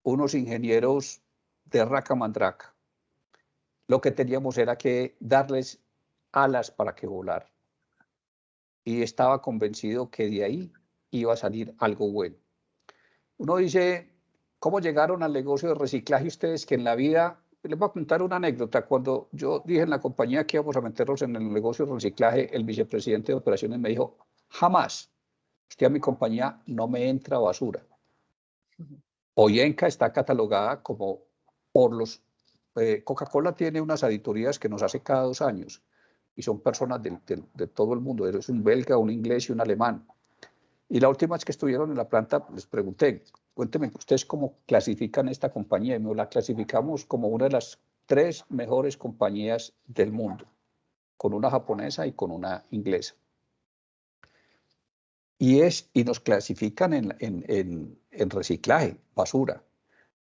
Unos ingenieros de raca mandraca. Lo que teníamos era que darles alas para que volar. Y estaba convencido que de ahí iba a salir algo bueno. Uno dice, ¿cómo llegaron al negocio de reciclaje ustedes que en la vida? Les voy a contar una anécdota. Cuando yo dije en la compañía que íbamos a meternos en el negocio de reciclaje, el vicepresidente de operaciones me dijo, jamás, usted a mi compañía no me entra basura. Hoy ENCA está catalogada como por los... Coca-Cola tiene unas auditorías que nos hace cada 2 años y son personas de todo el mundo. Es un belga, un inglés y un alemán. Y la última vez que estuvieron en la planta, les pregunté, cuéntenme ustedes cómo clasifican esta compañía. Y me la clasificamos como una de las 3 mejores compañías del mundo, con una japonesa y con una inglesa. Y nos clasifican en reciclaje, basura.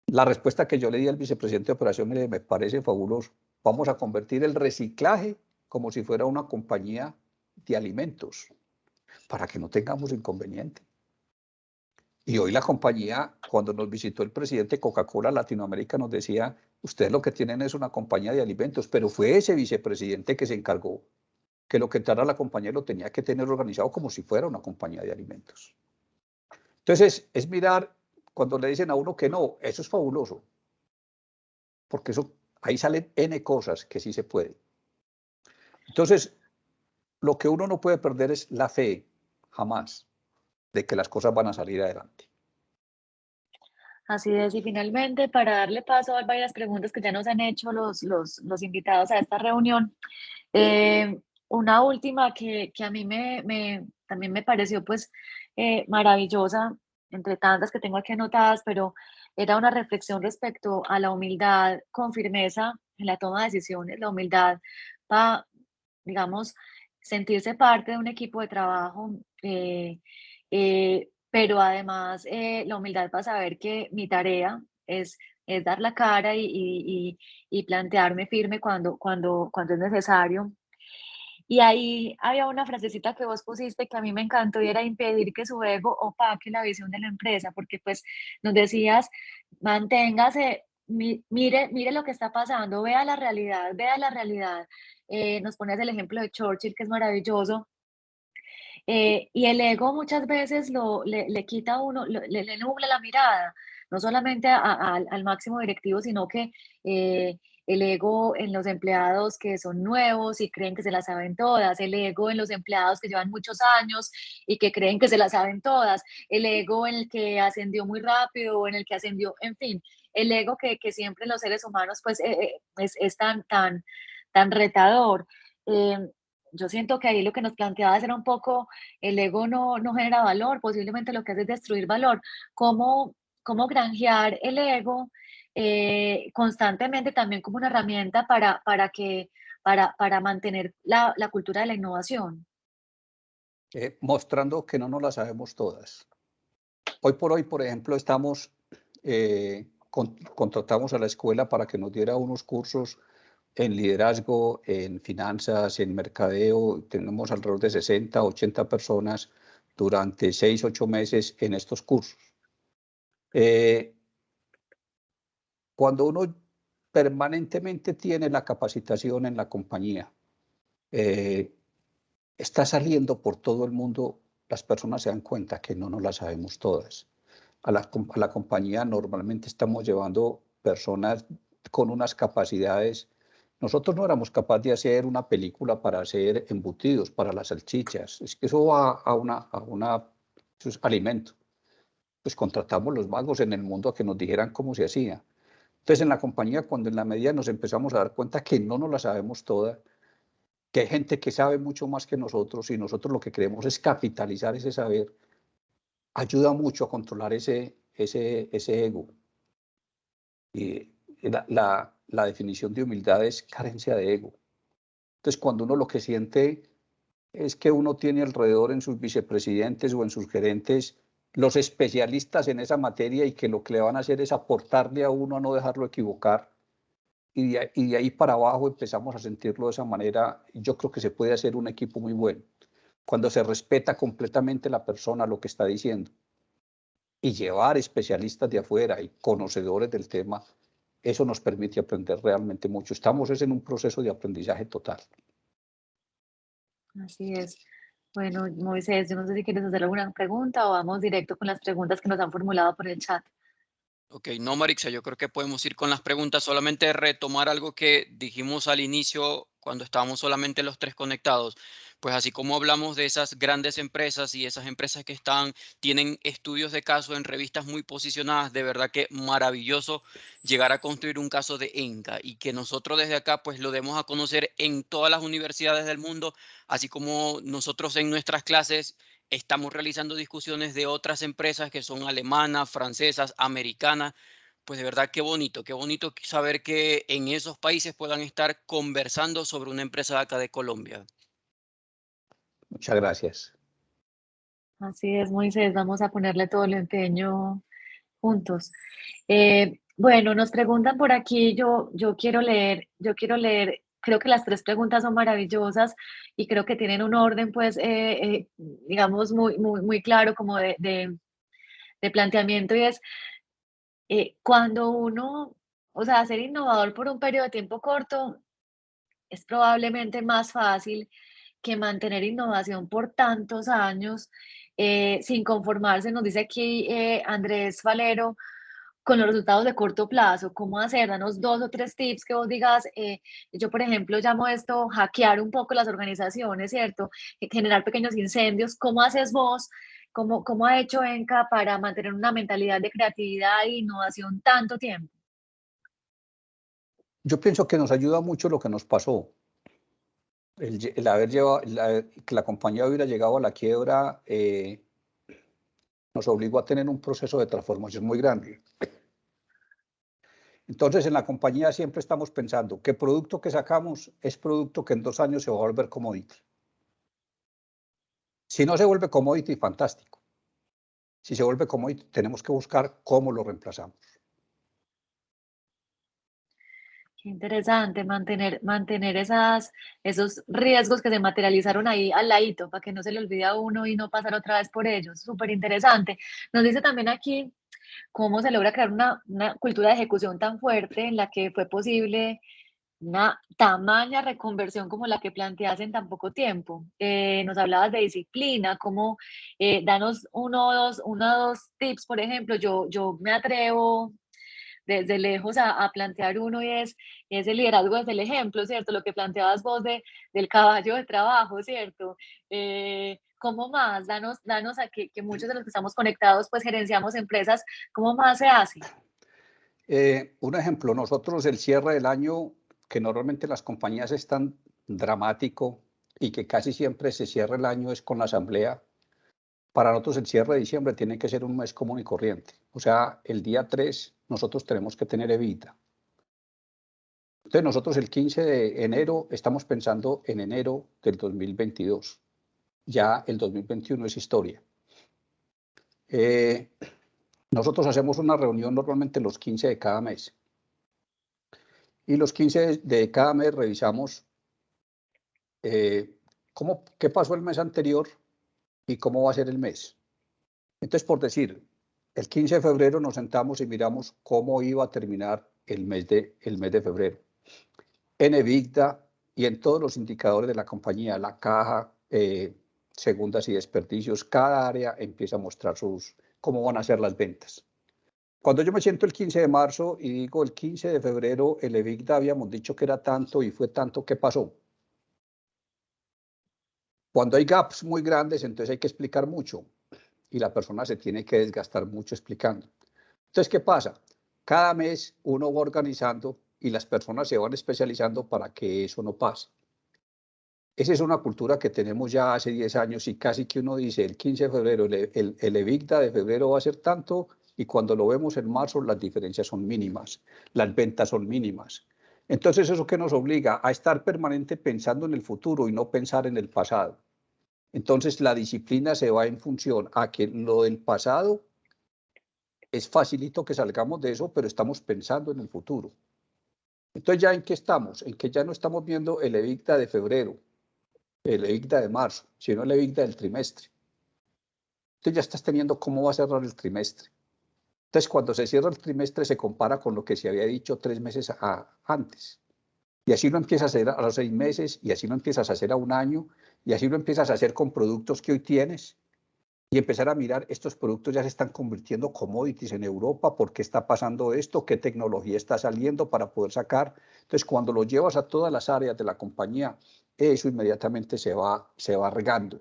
La respuesta que yo le di al vicepresidente de operaciones me parece fabuloso. Vamos a convertir el reciclaje como si fuera una compañía de alimentos, para que no tengamos inconveniente. Y hoy la compañía, cuando nos visitó el presidente Coca-Cola Latinoamérica, nos decía, ustedes lo que tienen es una compañía de alimentos, pero fue ese vicepresidente que se encargó que lo que entrara a la compañía lo tenía que tener organizado como si fuera una compañía de alimentos. Entonces, es mirar, cuando le dicen a uno que no, eso es fabuloso, porque eso, ahí salen N cosas que sí se puede. Entonces, lo que uno no puede perder es la fe, jamás, de que las cosas van a salir adelante. Así es, y finalmente, para darle paso a varias preguntas que ya nos han hecho los invitados a esta reunión, eh, una última que a mí también me pareció pues maravillosa, entre tantas que tengo aquí anotadas, pero era una reflexión respecto a la humildad con firmeza en la toma de decisiones, la humildad para, digamos, sentirse parte de un equipo de trabajo, pero además la humildad para saber que mi tarea es dar la cara y plantearme firme cuando es necesario. Y ahí había una frasecita que vos pusiste que a mí me encantó y era impedir que su ego opaque la visión de la empresa, porque pues nos decías, manténgase, mire lo que está pasando, vea la realidad. Nos pones el ejemplo de Churchill, que es maravilloso, y el ego muchas veces le quita a uno, le nubla la mirada, no solamente al máximo directivo, sino que el ego en los empleados que son nuevos y creen que se las saben todas, el ego en los empleados que llevan muchos años y que creen que se las saben todas, el ego en el que ascendió muy rápido o en el que ascendió, en fin, el ego que siempre en los seres humanos pues es tan retador. Em, yo siento que ahí lo que nos planteabas era un poco, el ego no genera valor, posiblemente lo que hace es destruir valor. ¿Cómo granjear el ego constantemente también como una herramienta para mantener la cultura de la innovación? Mostrando que no nos las sabemos todas. Hoy por hoy, por ejemplo, estamos contratamos a la escuela para que nos diera unos cursos en liderazgo, en finanzas, en mercadeo. Tenemos alrededor de 60, 80 personas durante 6, 8 meses en estos cursos. Cuando uno permanentemente tiene la capacitación en la compañía, está saliendo por todo el mundo, las personas se dan cuenta que no nos las sabemos todas. A la compañía normalmente estamos llevando personas con unas capacidades. Nosotros no éramos capaces de hacer una película para hacer embutidos, para las salchichas. Es que eso va eso es alimento. Pues contratamos los magos en el mundo a que nos dijeran cómo se hacía. Entonces, en la compañía, cuando en la medida nos empezamos a dar cuenta que no nos la sabemos toda, que hay gente que sabe mucho más que nosotros y nosotros lo que queremos es capitalizar ese saber, ayuda mucho a controlar ese ego. Y la definición de humildad es carencia de ego. Entonces, cuando uno lo que siente es que uno tiene alrededor en sus vicepresidentes o en sus gerentes los especialistas en esa materia y que lo que le van a hacer es aportarle a uno a no dejarlo equivocar, y de ahí para abajo empezamos a sentirlo de esa manera. Yo creo que se puede hacer un equipo muy bueno cuando se respeta completamente la persona, lo que está diciendo, y llevar especialistas de afuera y conocedores del tema. Eso nos permite aprender realmente mucho. Estamos en un proceso de aprendizaje total. Así es. Bueno, Moisés, yo no sé si quieres hacer alguna pregunta o vamos directo con las preguntas que nos han formulado por el chat. Ok, no, Marixa, yo creo que podemos ir con las preguntas. Solamente retomar algo que dijimos al inicio cuando estábamos solamente los tres conectados. Pues así como hablamos de esas grandes empresas y esas empresas que tienen estudios de caso en revistas muy posicionadas, de verdad que maravilloso llegar a construir un caso de ENCA y que nosotros desde acá pues lo demos a conocer en todas las universidades del mundo, así como nosotros en nuestras clases estamos realizando discusiones de otras empresas que son alemanas, francesas, americanas. Pues de verdad, qué bonito saber que en esos países puedan estar conversando sobre una empresa de acá de Colombia. Muchas gracias. Así es, Moisés, vamos a ponerle todo el empeño juntos. Bueno, nos preguntan por aquí, yo quiero leer, creo que las tres preguntas son maravillosas y creo que tienen un orden, pues, digamos, muy claro como de planteamiento y es, cuando uno, o sea, ser innovador por un periodo de tiempo corto es probablemente más fácil que mantener innovación por tantos años, sin conformarse, nos dice aquí Andrés Valero, con los resultados de corto plazo. ¿Cómo hacer? Danos 2 o 3 tips que vos digas. Yo, por ejemplo, llamo esto hackear un poco las organizaciones, ¿cierto? Generar pequeños incendios. ¿Cómo haces vos? ¿Cómo ha hecho Enca para mantener una mentalidad de creatividad e innovación tanto tiempo? Yo pienso que nos ayuda mucho lo que nos pasó. El haber llevado, que la compañía hubiera llegado a la quiebra, nos obligó a tener un proceso de transformación muy grande. Entonces, en la compañía siempre estamos pensando que producto que sacamos es producto que en 2 años se va a volver commodity. Si no se vuelve commodity, fantástico. Si se vuelve commodity, tenemos que buscar cómo lo reemplazamos. Qué interesante mantener esos riesgos que se materializaron ahí al ladito, para que no se le olvide a uno y no pasar otra vez por ellos. Súper interesante. Nos dice también aquí cómo se logra crear una cultura de ejecución tan fuerte en la que fue posible una tamaña reconversión como la que planteas en tan poco tiempo. Nos hablabas de disciplina, cómo, danos uno o dos tips, por ejemplo, yo me atrevo desde lejos a plantear uno y es el liderazgo desde el ejemplo, ¿cierto? Lo que planteabas vos del caballo de trabajo, ¿cierto? ¿Cómo más? Danos a que muchos de los que estamos conectados, pues gerenciamos empresas, ¿cómo más se hace? Un ejemplo, nosotros el cierre del año, que normalmente las compañías es tan dramático y que casi siempre se cierra el año es con la asamblea. Para nosotros el cierre de diciembre tiene que ser un mes común y corriente. O sea, el día 3 nosotros tenemos que tener evita. Entonces nosotros el 15 de enero estamos pensando en enero del 2022. Ya el 2021 es historia. Nosotros hacemos una reunión normalmente los 15 de cada mes. Y los 15 de cada mes revisamos qué pasó el mes anterior y cómo va a ser el mes. Entonces, por decir, el 15 de febrero nos sentamos y miramos cómo iba a terminar el mes de febrero. En EBITDA y en todos los indicadores de la compañía, la caja, segundas y desperdicios, cada área empieza a mostrar cómo van a ser las ventas. Cuando yo me siento el 15 de marzo y digo el 15 de febrero, el EBITDA habíamos dicho que era tanto y fue tanto, ¿qué pasó? Cuando hay gaps muy grandes, entonces hay que explicar mucho y la persona se tiene que desgastar mucho explicando. Entonces, ¿qué pasa? Cada mes uno va organizando y las personas se van especializando para que eso no pase. Esa es una cultura que tenemos ya hace 10 años y casi que uno dice el 15 de febrero, el EBITDA de febrero va a ser tanto y cuando lo vemos en marzo las diferencias son mínimas, las ventas son mínimas. Entonces, ¿eso qué nos obliga? A estar permanente pensando en el futuro y no pensar en el pasado. Entonces, la disciplina se va en función a que lo del pasado es facilito que salgamos de eso, pero estamos pensando en el futuro. Entonces, ¿ya en qué estamos? En que ya no estamos viendo el EBITDA de febrero, el EBITDA de marzo, sino el EBITDA del trimestre. Entonces, ya estás teniendo cómo va a cerrar el trimestre. Entonces, cuando se cierra el trimestre, se compara con lo que se había dicho 3 meses antes. Y así lo empiezas a hacer a los 6 meses, y así lo empiezas a hacer a un año, y así lo empiezas a hacer con productos que hoy tienes, y empezar a mirar, estos productos ya se están convirtiendo commodities en Europa, ¿por qué está pasando esto? ¿Qué tecnología está saliendo para poder sacar? Entonces, cuando lo llevas a todas las áreas de la compañía, eso inmediatamente se va regando.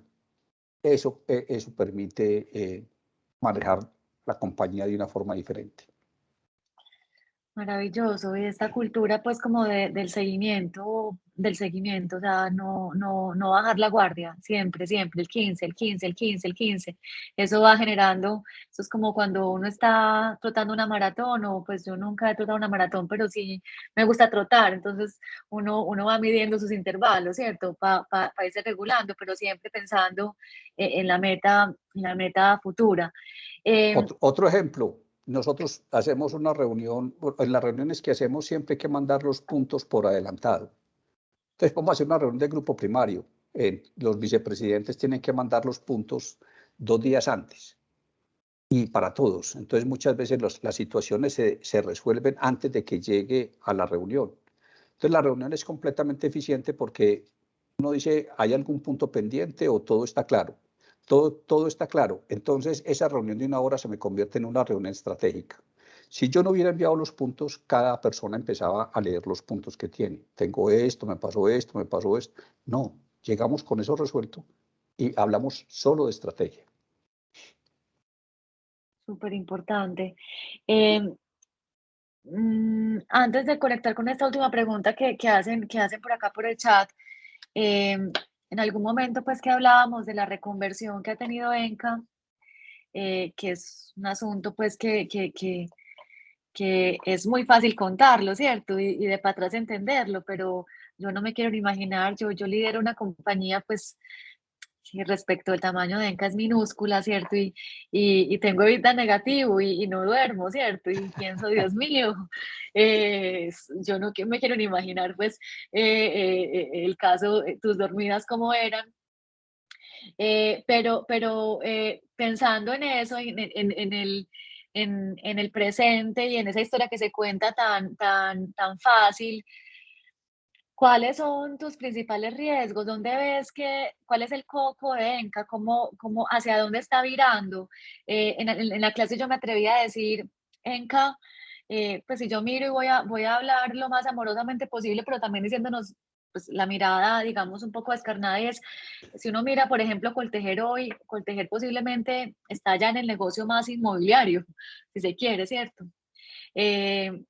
Eso permite manejar la compañía de una forma diferente. Maravilloso, y esta cultura pues como del seguimiento, o sea, no bajar la guardia, siempre, siempre, el 15, el 15, el 15, el 15, eso va generando, eso es como cuando uno está trotando una maratón, o pues yo nunca he trotado una maratón, pero sí me gusta trotar, entonces uno va midiendo sus intervalos, ¿cierto? Para irse regulando, pero siempre pensando en la meta futura. Eh, Otro ejemplo, nosotros hacemos una reunión, en las reuniones que hacemos siempre hay que mandar los puntos por adelantado. Entonces vamos a hacer una reunión de grupo primario. Los vicepresidentes tienen que mandar los puntos 2 días antes y para todos. Entonces muchas veces las situaciones se resuelven antes de que llegue a la reunión. Entonces la reunión es completamente eficiente porque uno dice, ¿hay algún punto pendiente o todo está claro? Todo está claro. Entonces esa reunión de una hora se me convierte en una reunión estratégica. Si yo no hubiera enviado los puntos, cada persona empezaba a leer los puntos que tiene. Tengo esto, me pasó esto, me pasó esto. No, llegamos con eso resuelto y hablamos solo de estrategia. Súper importante. Antes de conectar con esta última pregunta que hacen por acá por el chat, en algún momento pues que hablábamos de la reconversión que ha tenido Enca, que es un asunto pues que es muy fácil contarlo, ¿cierto? Y de para atrás entenderlo, pero yo no me quiero ni imaginar, yo lidero una compañía pues sí, respecto al tamaño de Enca es minúscula, ¿cierto? Y tengo vida negativo y no duermo, ¿cierto? Y pienso, Dios mío, yo no me quiero ni imaginar, pues, el caso, tus dormidas cómo eran. Pero pensando en eso, en el presente y en esa historia que se cuenta tan fácil, ¿cuáles son tus principales riesgos? ¿Dónde ves cuál es el coco de Enca? ¿Hacia dónde está virando? En la clase yo me atreví a decir, Enca, pues si yo miro y voy a hablar lo más amorosamente posible, pero también diciéndonos, pues la mirada, digamos, un poco descarnada y es, si uno mira, por ejemplo, Coltejer hoy, Coltejer posiblemente está ya en el negocio más inmobiliario, si se quiere, ¿cierto? Eh,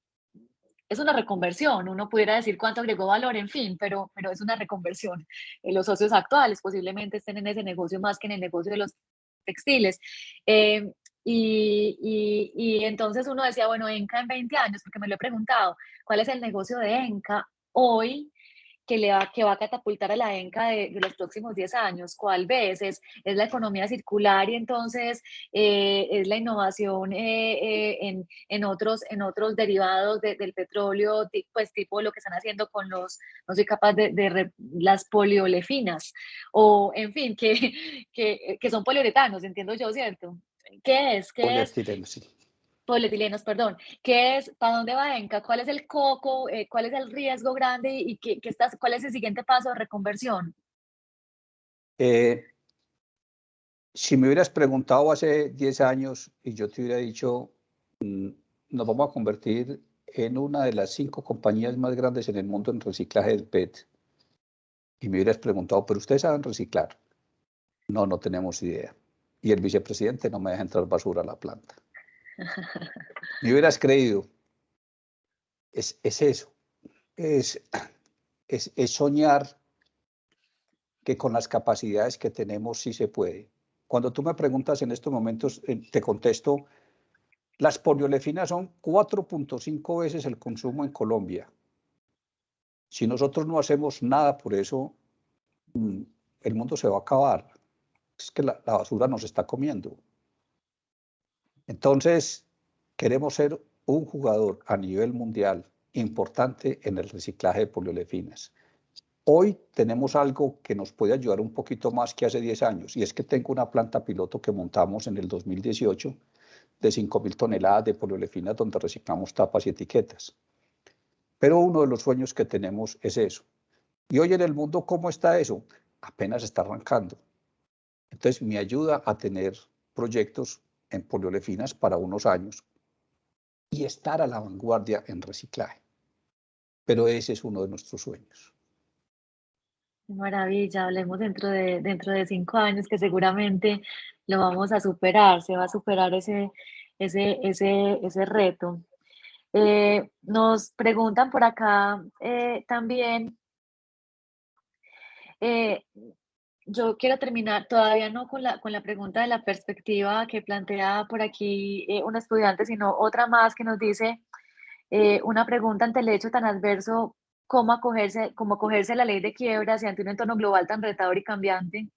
es una reconversión, uno pudiera decir cuánto agregó valor, en fin, pero es una reconversión. Los socios actuales posiblemente estén en ese negocio más que en el negocio de los textiles. Eh, y entonces uno decía, bueno, Enca en 20 años, porque me lo he preguntado, ¿cuál es el negocio de Enca hoy que va a catapultar a la ENCA de los próximos 10 años? ¿Cuál ves? ¿Es la economía circular y entonces es la innovación en otros derivados del petróleo, pues tipo lo que están haciendo con los, no soy capaz las poliolefinas, o en fin, que son poliuretanos, entiendo yo, ¿cierto? ¿Qué es? ¿Qué es? Poliestireno, sí. Polietilenos, perdón. ¿Qué es? ¿Para dónde va ENCA? ¿Cuál es el coco? ¿Cuál es el riesgo grande? ¿Y cuál es el siguiente paso de reconversión? Si me hubieras preguntado hace 10 años y yo te hubiera dicho, nos vamos a convertir en una de las 5 compañías más grandes en el mundo en reciclaje del PET, y me hubieras preguntado, ¿pero ustedes saben reciclar? No, no tenemos idea. Y el vicepresidente no me deja entrar basura a la planta. Me hubieras creído. Es eso. Es soñar que con las capacidades que tenemos sí se puede. Cuando tú me preguntas en estos momentos, te contesto, las poliolefinas son 4.5 veces el consumo en Colombia. Si nosotros no hacemos nada por eso, el mundo se va a acabar. Es que la basura nos está comiendo. Entonces, queremos ser un jugador a nivel mundial importante en el reciclaje de poliolefinas. Hoy tenemos algo que nos puede ayudar un poquito más que hace 10 años, y es que tengo una planta piloto que montamos en el 2018 de 5.000 toneladas de poliolefinas donde reciclamos tapas y etiquetas. Pero uno de los sueños que tenemos es eso. Y hoy en el mundo, ¿cómo está eso? Apenas está arrancando. Entonces, me ayuda a tener proyectos en poliolefinas para unos años y estar a la vanguardia en reciclaje. Pero ese es uno de nuestros sueños. Maravilla, hablemos dentro de 5 años que seguramente lo vamos a superar, se va a superar ese reto. Nos preguntan por acá también, eh, yo quiero terminar, todavía no con la pregunta de la perspectiva que plantea por aquí un estudiante, sino otra más que nos dice, una pregunta ante el hecho tan adverso, cómo acogerse a la ley de quiebras y ante un entorno global tan retador y cambiante.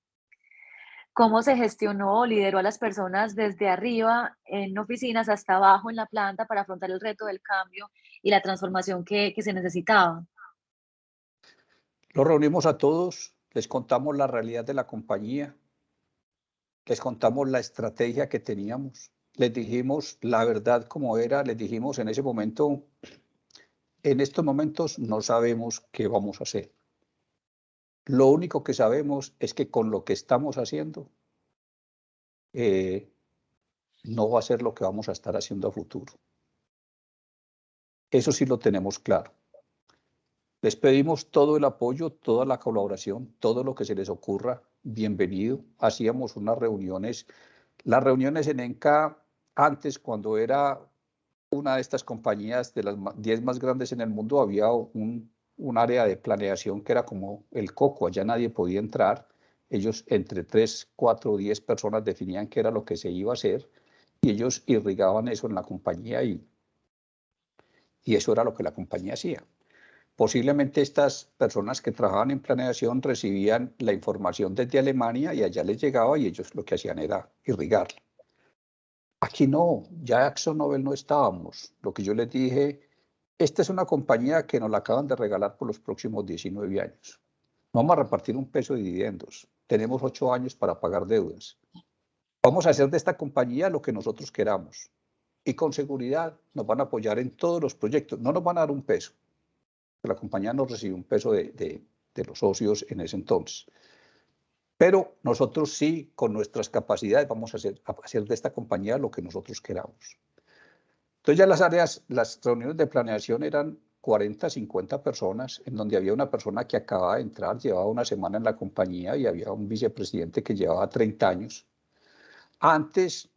¿Cómo se gestionó o lideró a las personas desde arriba en oficinas hasta abajo en la planta para afrontar el reto del cambio y la transformación que se necesitaba? Los reunimos a todos, les contamos la realidad de la compañía, les contamos la estrategia que teníamos, les dijimos la verdad como era, les dijimos en ese momento, en estos momentos no sabemos qué vamos a hacer. Lo único que sabemos es que con lo que estamos haciendo, no va a ser lo que vamos a estar haciendo a futuro. Eso sí lo tenemos claro. Les pedimos todo el apoyo, toda la colaboración, todo lo que se les ocurra, bienvenido. Hacíamos unas reuniones, las reuniones en ENCA antes, cuando era una de estas compañías de las 10 más grandes en el mundo, había un área de planeación que era como el coco, allá nadie podía entrar. Ellos entre 3, 4 o 10 personas definían qué era lo que se iba a hacer y ellos irrigaban eso en la compañía y eso era lo que la compañía hacía. Posiblemente estas personas que trabajaban en planeación recibían la información desde Alemania y allá les llegaba y ellos lo que hacían era irrigarla. Aquí no, ya ExxonMobil no estábamos. Lo que yo les dije, esta es una compañía que nos la acaban de regalar por los próximos 19 años. No vamos a repartir un peso de dividendos. Tenemos 8 años para pagar deudas. Vamos a hacer de esta compañía lo que nosotros queramos. Y con seguridad nos van a apoyar en todos los proyectos. No nos van a dar un peso. La compañía no recibió un peso de los socios en ese entonces. Pero nosotros sí, con nuestras capacidades, vamos a hacer de esta compañía lo que nosotros queramos. Entonces ya las reuniones de planeación eran 40, 50 personas, en donde había una persona que acababa de entrar, llevaba una semana en la compañía y había un vicepresidente que llevaba 30 años. Antes,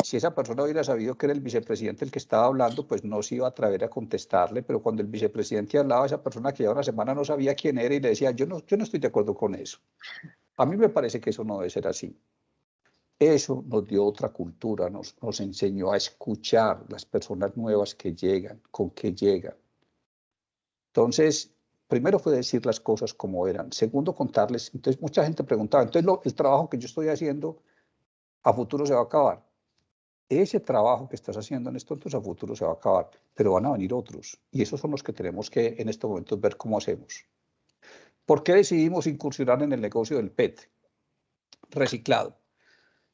si esa persona hubiera sabido que era el vicepresidente el que estaba hablando, pues no se iba a atrever a contestarle, pero cuando el vicepresidente hablaba, esa persona que llevaba una semana no sabía quién era y le decía, yo no estoy de acuerdo con eso. A mí me parece que eso no debe ser así. Eso nos dio otra cultura, nos enseñó a escuchar las personas nuevas que llegan, con qué llegan. Entonces, primero fue decir las cosas como eran. Segundo, contarles. Entonces, mucha gente preguntaba, entonces el trabajo que yo estoy haciendo a futuro se va a acabar. Ese trabajo que estás haciendo en esto, entonces a futuro se va a acabar, pero van a venir otros. Y esos son los que tenemos que en estos momentos ver cómo hacemos. ¿Por qué decidimos incursionar en el negocio del PET reciclado?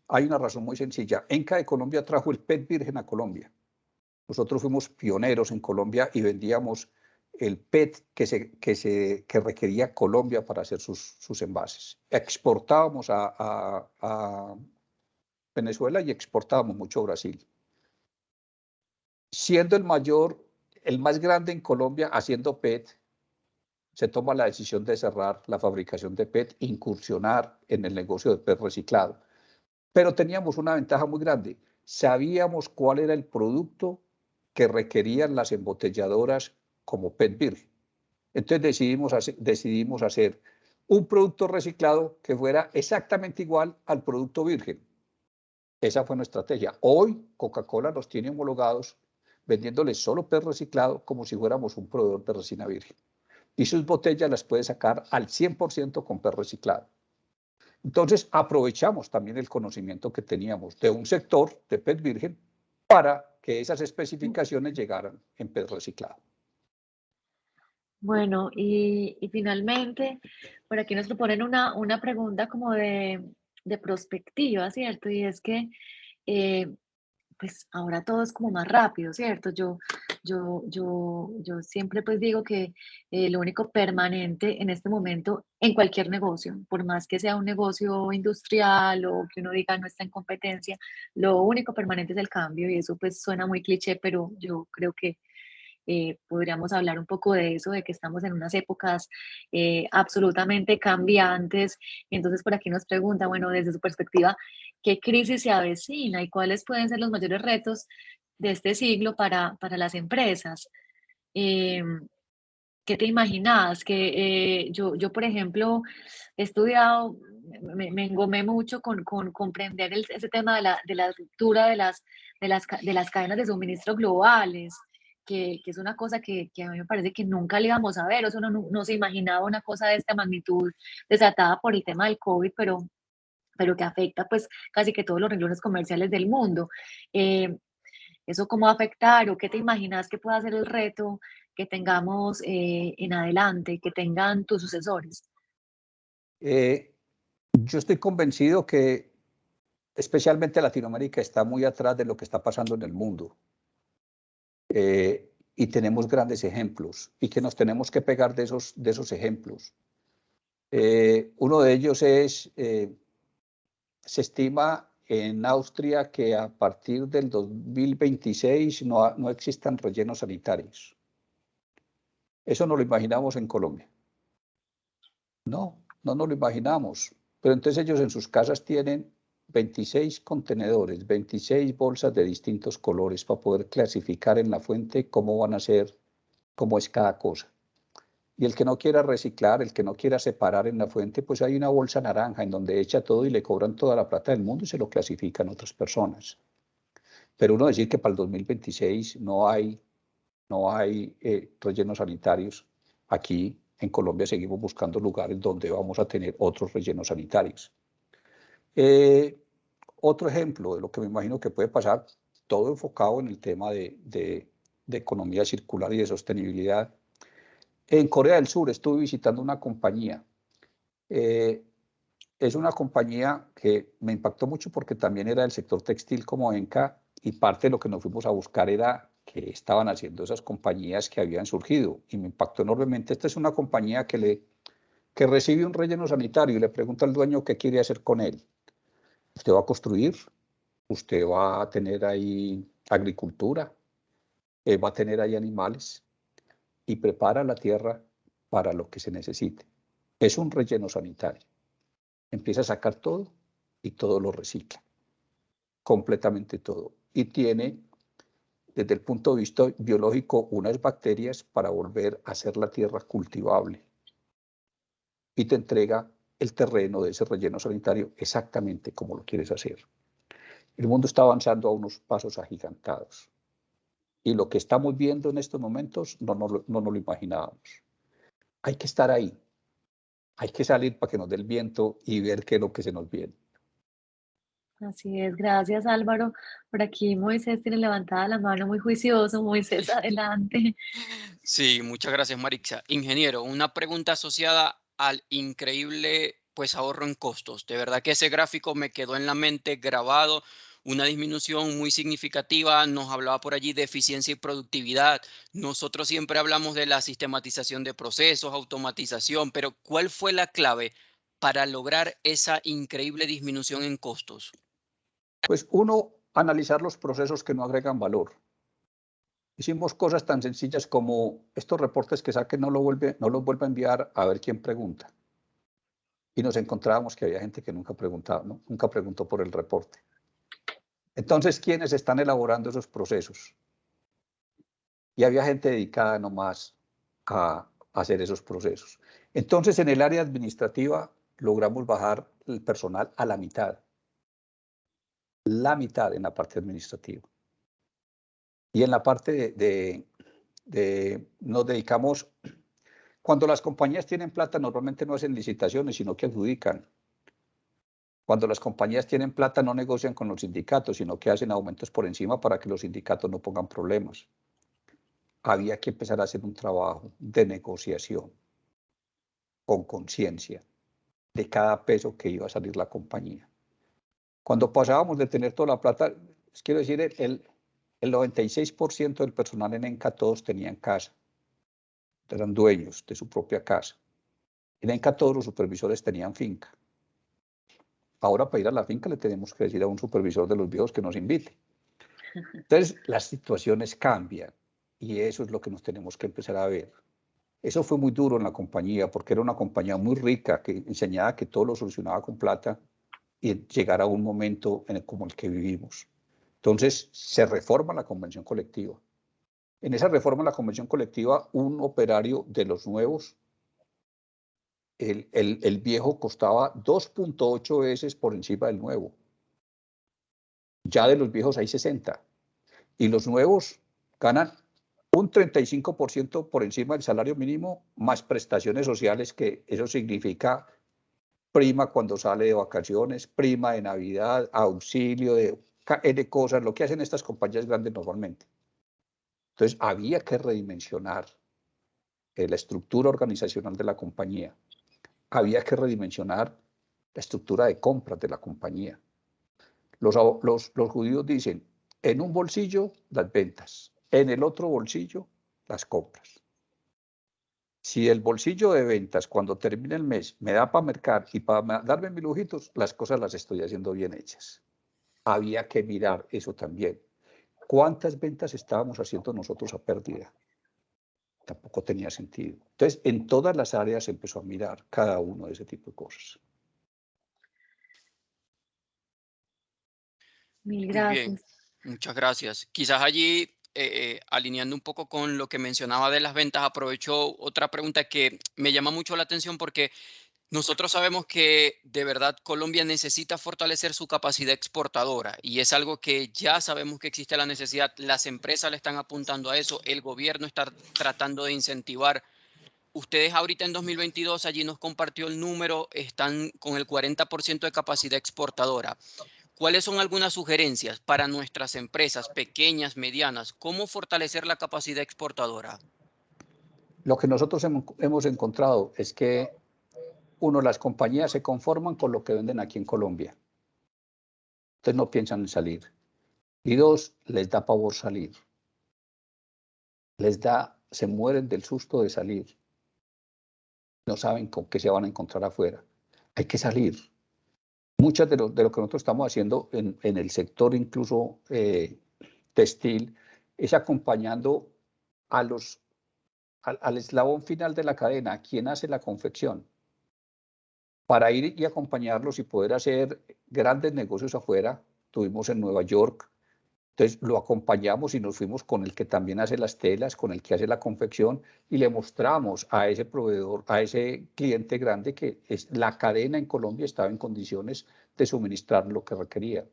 Hay una razón muy sencilla. ENCA de Colombia trajo el PET virgen a Colombia. Nosotros fuimos pioneros en Colombia y vendíamos el PET que requería Colombia para hacer sus envases. Exportábamos a Venezuela y exportábamos mucho a Brasil. Siendo el más grande en Colombia haciendo PET, se toma la decisión de cerrar la fabricación de PET, incursionar en el negocio de PET reciclado. Pero teníamos una ventaja muy grande. Sabíamos cuál era el producto que requerían las embotelladoras como PET virgen. Entonces decidimos hacer un producto reciclado que fuera exactamente igual al producto virgen. Esa fue nuestra estrategia. Hoy Coca-Cola nos tiene homologados vendiéndoles solo PET reciclado como si fuéramos un proveedor de resina virgen. Y sus botellas las puede sacar al 100% con PET reciclado. Entonces aprovechamos también el conocimiento que teníamos de un sector de PET virgen para que esas especificaciones llegaran en PET reciclado. Bueno, y finalmente, por aquí nos proponen una pregunta como de prospectiva, ¿cierto? Y es que, eh, pues ahora todo es como más rápido, ¿cierto? Yo siempre pues digo que lo único permanente en este momento en cualquier negocio, por más que sea un negocio industrial o que uno diga no está en competencia, lo único permanente es el cambio y eso pues suena muy cliché, pero yo creo que podríamos hablar un poco de eso, de que estamos en unas épocas absolutamente cambiantes. Y entonces por aquí nos pregunta, bueno, desde su perspectiva, ¿qué crisis se avecina y cuáles pueden ser los mayores retos de este siglo para las empresas? Eh, ¿Qué te imaginas? Que yo, por ejemplo, he estudiado, me engomé mucho con comprender ese tema de la ruptura de las cadenas de suministro globales, que es una cosa que a mí me parece que nunca le íbamos a ver. O sea, uno no se imaginaba una cosa de esta magnitud desatada por el tema del COVID, pero que afecta pues casi que todos los renglones comerciales del mundo. ¿Eso cómo va a afectar o qué te imaginas que pueda ser el reto que tengamos en adelante, que tengan tus sucesores? Yo estoy convencido que especialmente Latinoamérica está muy atrás de lo que está pasando en el mundo. Y tenemos grandes ejemplos y que nos tenemos que pegar de esos ejemplos. Uno de ellos es, se estima en Austria que a partir del 2026 no existan rellenos sanitarios. Eso no lo imaginamos en Colombia. No nos lo imaginamos. Pero entonces ellos en sus casas tienen 26 contenedores, 26 bolsas de distintos colores para poder clasificar en la fuente cómo van a ser, cómo es cada cosa. Y el que no quiera reciclar, el que no quiera separar en la fuente, pues hay una bolsa naranja en donde echa todo y le cobran toda la plata del mundo y se lo clasifican otras personas. Pero uno decir que para el 2026 no hay rellenos sanitarios, aquí en Colombia seguimos buscando lugares donde vamos a tener otros rellenos sanitarios. Otro ejemplo de lo que me imagino que puede pasar, todo enfocado en el tema de economía circular y de sostenibilidad. En Corea del Sur estuve visitando una compañía. Es una compañía que me impactó mucho porque también era del sector textil como ENCA y parte de lo que nos fuimos a buscar era qué estaban haciendo esas compañías que habían surgido y me impactó enormemente. Esta es una compañía que recibe un relleno sanitario y le pregunta al dueño qué quiere hacer con él. ¿Usted va a construir? ¿Usted va a tener ahí agricultura? ¿Va a tener ahí animales? Y prepara la tierra para lo que se necesite. Es un relleno sanitario. Empieza a sacar todo y todo lo recicla, completamente todo. Y tiene, desde el punto de vista biológico, unas bacterias para volver a hacer la tierra cultivable. Y te entrega el terreno de ese relleno sanitario exactamente como lo quieres hacer. El mundo está avanzando a unos pasos agigantados. Y lo que estamos viendo en estos momentos no nos lo imaginábamos. hay que estar ahí, hay que salir para que nos dé el viento y ver qué es lo que se nos viene. Así es, gracias Álvaro. Por aquí Moisés tiene levantada la mano muy juicioso. Moisés, adelante. Sí, muchas gracias, Marixa. Ingeniero, una pregunta asociada al increíble pues ahorro en costos. De verdad que ese gráfico me quedó en la mente grabado, una disminución muy significativa. Nos hablaba por allí de eficiencia y productividad. Nosotros siempre hablamos de la sistematización de procesos, automatización, pero ¿cuál fue la clave para lograr esa increíble disminución en costos? Pues uno, analizar los procesos que no agregan valor. Hicimos cosas tan sencillas como estos reportes que saquen no los vuelve a enviar a ver quién pregunta. Y nos encontrábamos que había gente que nunca preguntaba, ¿no? Nunca preguntó por el reporte. Entonces, ¿quiénes están elaborando esos procesos? Y había gente dedicada nomás a hacer esos procesos. Entonces, en el área administrativa logramos bajar el personal a la mitad en la parte administrativa. Y en la parte nos dedicamos, cuando las compañías tienen plata, normalmente no hacen licitaciones, sino que adjudican. Cuando las compañías tienen plata, no negocian con los sindicatos, sino que hacen aumentos por encima para que los sindicatos no pongan problemas. Había que empezar a hacer un trabajo de negociación con conciencia de cada peso que iba a salir la compañía. Cuando pasábamos de tener toda la plata, les quiero decir, el 96% del personal en ENCA todos tenían casa, eran dueños de su propia casa. En ENCA todos los supervisores tenían finca. Ahora para ir a la finca le tenemos que decir a un supervisor de los viejos que nos invite. Entonces las situaciones cambian y eso es lo que nos tenemos que empezar a ver. Eso fue muy duro en la compañía porque era una compañía muy rica que enseñaba que todo lo solucionaba con plata y llegar a un momento como el que vivimos. Entonces se reforma la convención colectiva. En esa reforma de la convención colectiva, un operario de los nuevos, el viejo costaba 2.8 veces por encima del nuevo. Ya de los viejos hay 60. Y los nuevos ganan un 35% por encima del salario mínimo, más prestaciones sociales, que eso significa prima cuando sale de vacaciones, prima de Navidad, auxilio de cosas, lo que hacen estas compañías grandes normalmente. Entonces había que redimensionar la estructura organizacional de la compañía. Había que redimensionar la estructura de compras de la compañía. Los judíos dicen, en un bolsillo las ventas, en el otro bolsillo las compras. Si el bolsillo de ventas cuando termine el mes me da para mercar y para darme mis lujitos, las cosas las estoy haciendo bien hechas. Había que mirar eso también. ¿Cuántas ventas estábamos haciendo nosotros a pérdida? Tampoco tenía sentido. Entonces, en todas las áreas se empezó a mirar cada uno de ese tipo de cosas. Mil Muy bien, gracias. muchas gracias. Quizás allí, alineando un poco con lo que mencionaba de las ventas, aprovecho otra pregunta que me llama mucho la atención porque nosotros sabemos que de verdad Colombia necesita fortalecer su capacidad exportadora y es algo que ya sabemos que existe la necesidad. Las empresas le están apuntando a eso, el gobierno está tratando de incentivar. Ustedes ahorita en 2022, allí nos compartió el número, están con el 40% de capacidad exportadora. ¿Cuáles son algunas sugerencias para nuestras empresas pequeñas, medianas? ¿Cómo fortalecer la capacidad exportadora? Lo que nosotros hemos encontrado es que, uno, las compañías se conforman con lo que venden aquí en Colombia. Entonces no piensan en salir. Y dos, les da pavor salir. Se mueren del susto de salir. No saben con qué se van a encontrar afuera. Hay que salir. Muchas de lo que nosotros estamos haciendo en el sector incluso textil es acompañando al eslabón final de la cadena, a quien hace la confección, para ir y acompañarlos y poder hacer grandes negocios afuera. Tuvimos en Nueva York, entonces lo acompañamos y nos fuimos con el que también hace las telas, con el que hace la confección y le mostramos a ese proveedor, a ese cliente grande que la cadena en Colombia estaba en condiciones de suministrar lo que requería.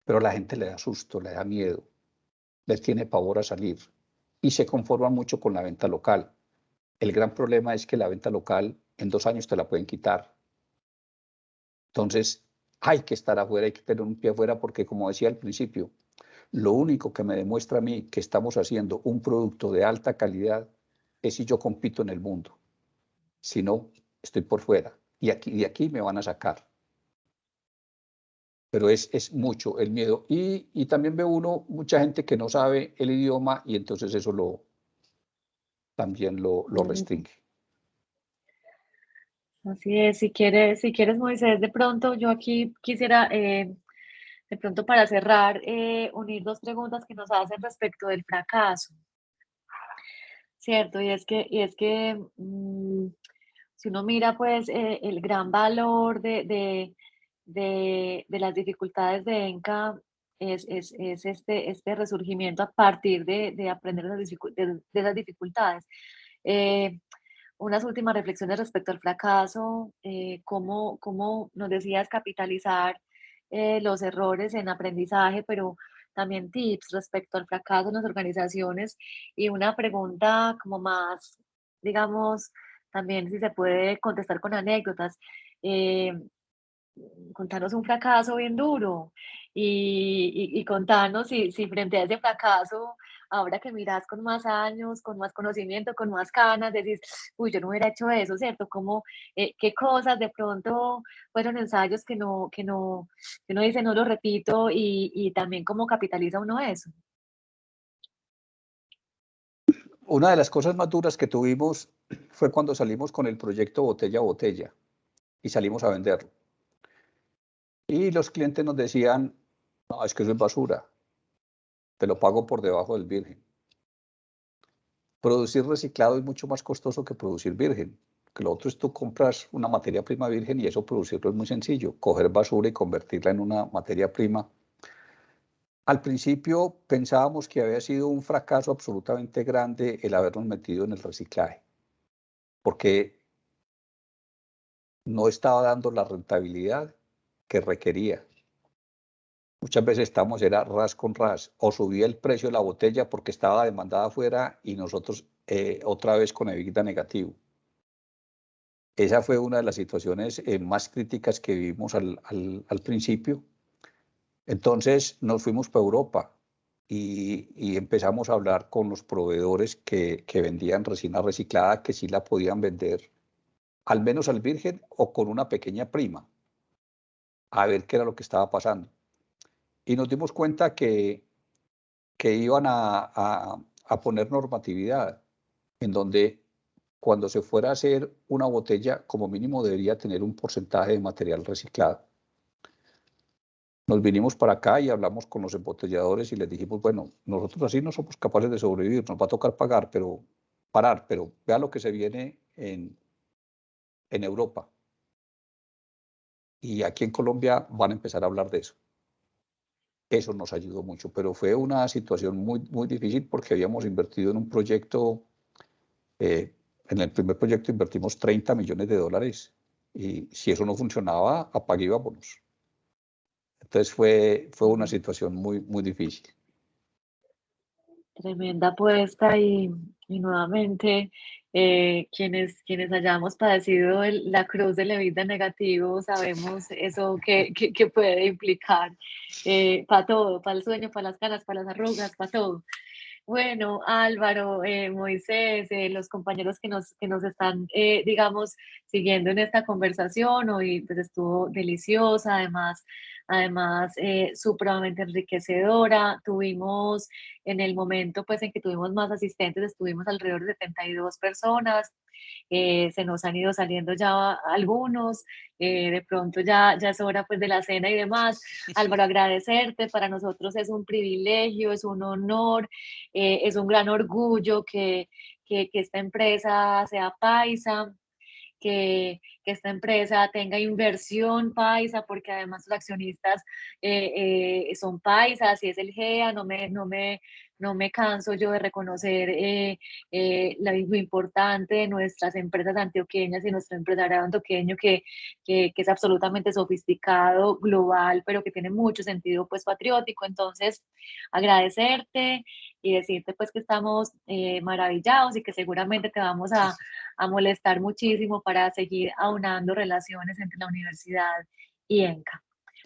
Pero a la gente le da susto, le da miedo, les tiene pavor a salir y se conforman mucho con la venta local. El gran problema es que la venta local en 2 años te la pueden quitar. Entonces, hay que estar afuera, hay que tener un pie afuera porque, como decía al principio, lo único que me demuestra a mí que estamos haciendo un producto de alta calidad es si yo compito en el mundo. Si no, estoy por fuera y de aquí me van a sacar. Pero es mucho el miedo. Y también ve uno mucha gente que no sabe el idioma y entonces eso también lo restringe. Así es, si quieres, Moisés, de pronto yo aquí quisiera, de pronto para cerrar, unir dos preguntas que nos hacen respecto del fracaso, ¿cierto? Si uno mira pues el gran valor de las dificultades de ENCA es este resurgimiento a partir de aprender de esas dificultades. Eh, unas últimas reflexiones respecto al fracaso, cómo nos decías capitalizar los errores en aprendizaje, pero también tips respecto al fracaso en las organizaciones y una pregunta como más, digamos, también si se puede contestar con anécdotas. eh, Contanos un fracaso bien duro y contanos si frente a ese fracaso, ahora que miras con más años, con más conocimiento, con más ganas, decís, uy, yo no hubiera hecho eso, ¿cierto? ¿Cómo, qué cosas de pronto fueron ensayos que uno dice, no lo repito y también cómo capitaliza uno eso? Una de las cosas más duras que tuvimos fue cuando salimos con el proyecto Botella a Botella y salimos a venderlo. Y los clientes nos decían, no, es que eso es basura, te lo pago por debajo del virgen. Producir reciclado es mucho más costoso que producir virgen. Que lo otro es tú compras una materia prima virgen y eso producirlo es muy sencillo, coger basura y convertirla en una materia prima. Al principio pensábamos que había sido un fracaso absolutamente grande el habernos metido en el reciclaje, porque no estaba dando la rentabilidad que requería. Muchas veces estamos, era ras con ras, o subía el precio de la botella porque estaba demandada afuera y nosotros otra vez con EBITDA negativo. Esa fue una de las situaciones más críticas que vivimos al principio. Entonces nos fuimos para Europa y empezamos a hablar con los proveedores que vendían resina reciclada, que sí la podían vender, al menos al virgen o con una pequeña prima, a ver qué era lo que estaba pasando. Y nos dimos cuenta que iban a poner normatividad en donde cuando se fuera a hacer una botella, como mínimo debería tener un porcentaje de material reciclado. Nos vinimos para acá y hablamos con los embotelladores y les dijimos, bueno, nosotros así no somos capaces de sobrevivir, nos va a tocar parar, pero vea lo que se viene en Europa. Y aquí en Colombia van a empezar a hablar de eso. Eso nos ayudó mucho, pero fue una situación muy, muy difícil porque habíamos invertido en un proyecto, en el primer proyecto invertimos 30 millones de dólares y si eso no funcionaba, apague y vámonos. Entonces fue una situación muy, muy difícil. Tremenda apuesta y nuevamente quienes hayamos padecido la cruz del EBITDA negativo sabemos eso que puede implicar para todo, para el sueño, para las canas, para las arrugas, para todo. Bueno, Álvaro, Moisés, los compañeros que nos están, digamos, siguiendo en esta conversación, hoy pues estuvo deliciosa, además supremamente enriquecedora. Tuvimos, en el momento pues en que tuvimos más asistentes, estuvimos alrededor de 72 personas. Se nos han ido saliendo ya algunos, de pronto ya es hora pues de la cena y demás. Álvaro, agradecerte, para nosotros es un privilegio, es un honor, es un gran orgullo que esta empresa sea paisa. que esta empresa tenga inversión paisa, porque además los accionistas son paisas y es el GEA, no me canso yo de reconocer lo importante de nuestras empresas antioqueñas y nuestro empresariado antioqueño que es absolutamente sofisticado, global, pero que tiene mucho sentido pues patriótico. Entonces, agradecerte y decirte pues que estamos maravillados y que seguramente te vamos a molestar muchísimo para seguir aunando relaciones entre la universidad y ENCA.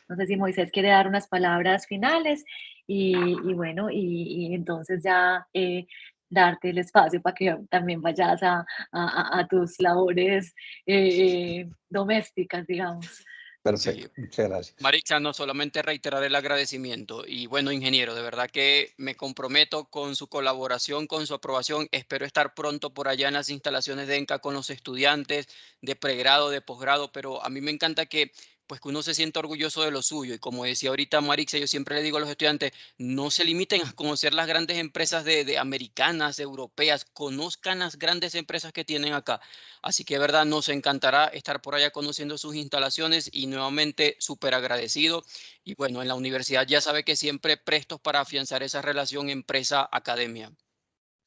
No sé si Moisés quiere dar unas palabras finales y bueno, y entonces ya darte el espacio para que también vayas a tus labores domésticas, digamos. Sí, Perfecto, muchas gracias. Marixa, no solamente reiterar el agradecimiento y bueno, ingeniero, de verdad que me comprometo con su colaboración, con su aprobación. Espero estar pronto por allá en las instalaciones de ENCA con los estudiantes de pregrado, de posgrado, pero a mí me encanta que pues que uno se sienta orgulloso de lo suyo y como decía ahorita Marixa, yo siempre le digo a los estudiantes, no se limiten a conocer las grandes empresas de americanas, europeas, conozcan las grandes empresas que tienen acá. Así que, de verdad, nos encantará estar por allá conociendo sus instalaciones y nuevamente súper agradecido. Y bueno, en la universidad ya sabe que siempre prestos para afianzar esa relación empresa-academia.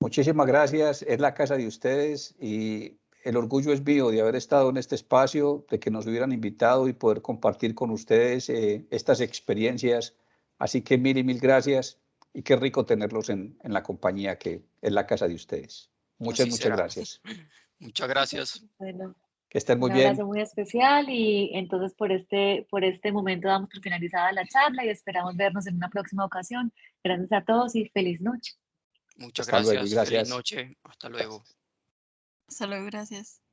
Muchísimas gracias, es la casa de ustedes y el orgullo es mío de haber estado en este espacio, de que nos hubieran invitado y poder compartir con ustedes estas experiencias. Así que mil y mil gracias y qué rico tenerlos en la compañía que es la casa de ustedes. Muchas, Así muchas será. gracias. Muchas gracias. Bueno, Que estén muy un bien. abrazo muy especial y entonces por este momento damos por finalizada la charla y esperamos vernos en una próxima ocasión. Gracias a todos y feliz noche. Muchas Hasta luego y gracias. Feliz gracias. noche. Hasta luego. Gracias. Hasta luego, gracias.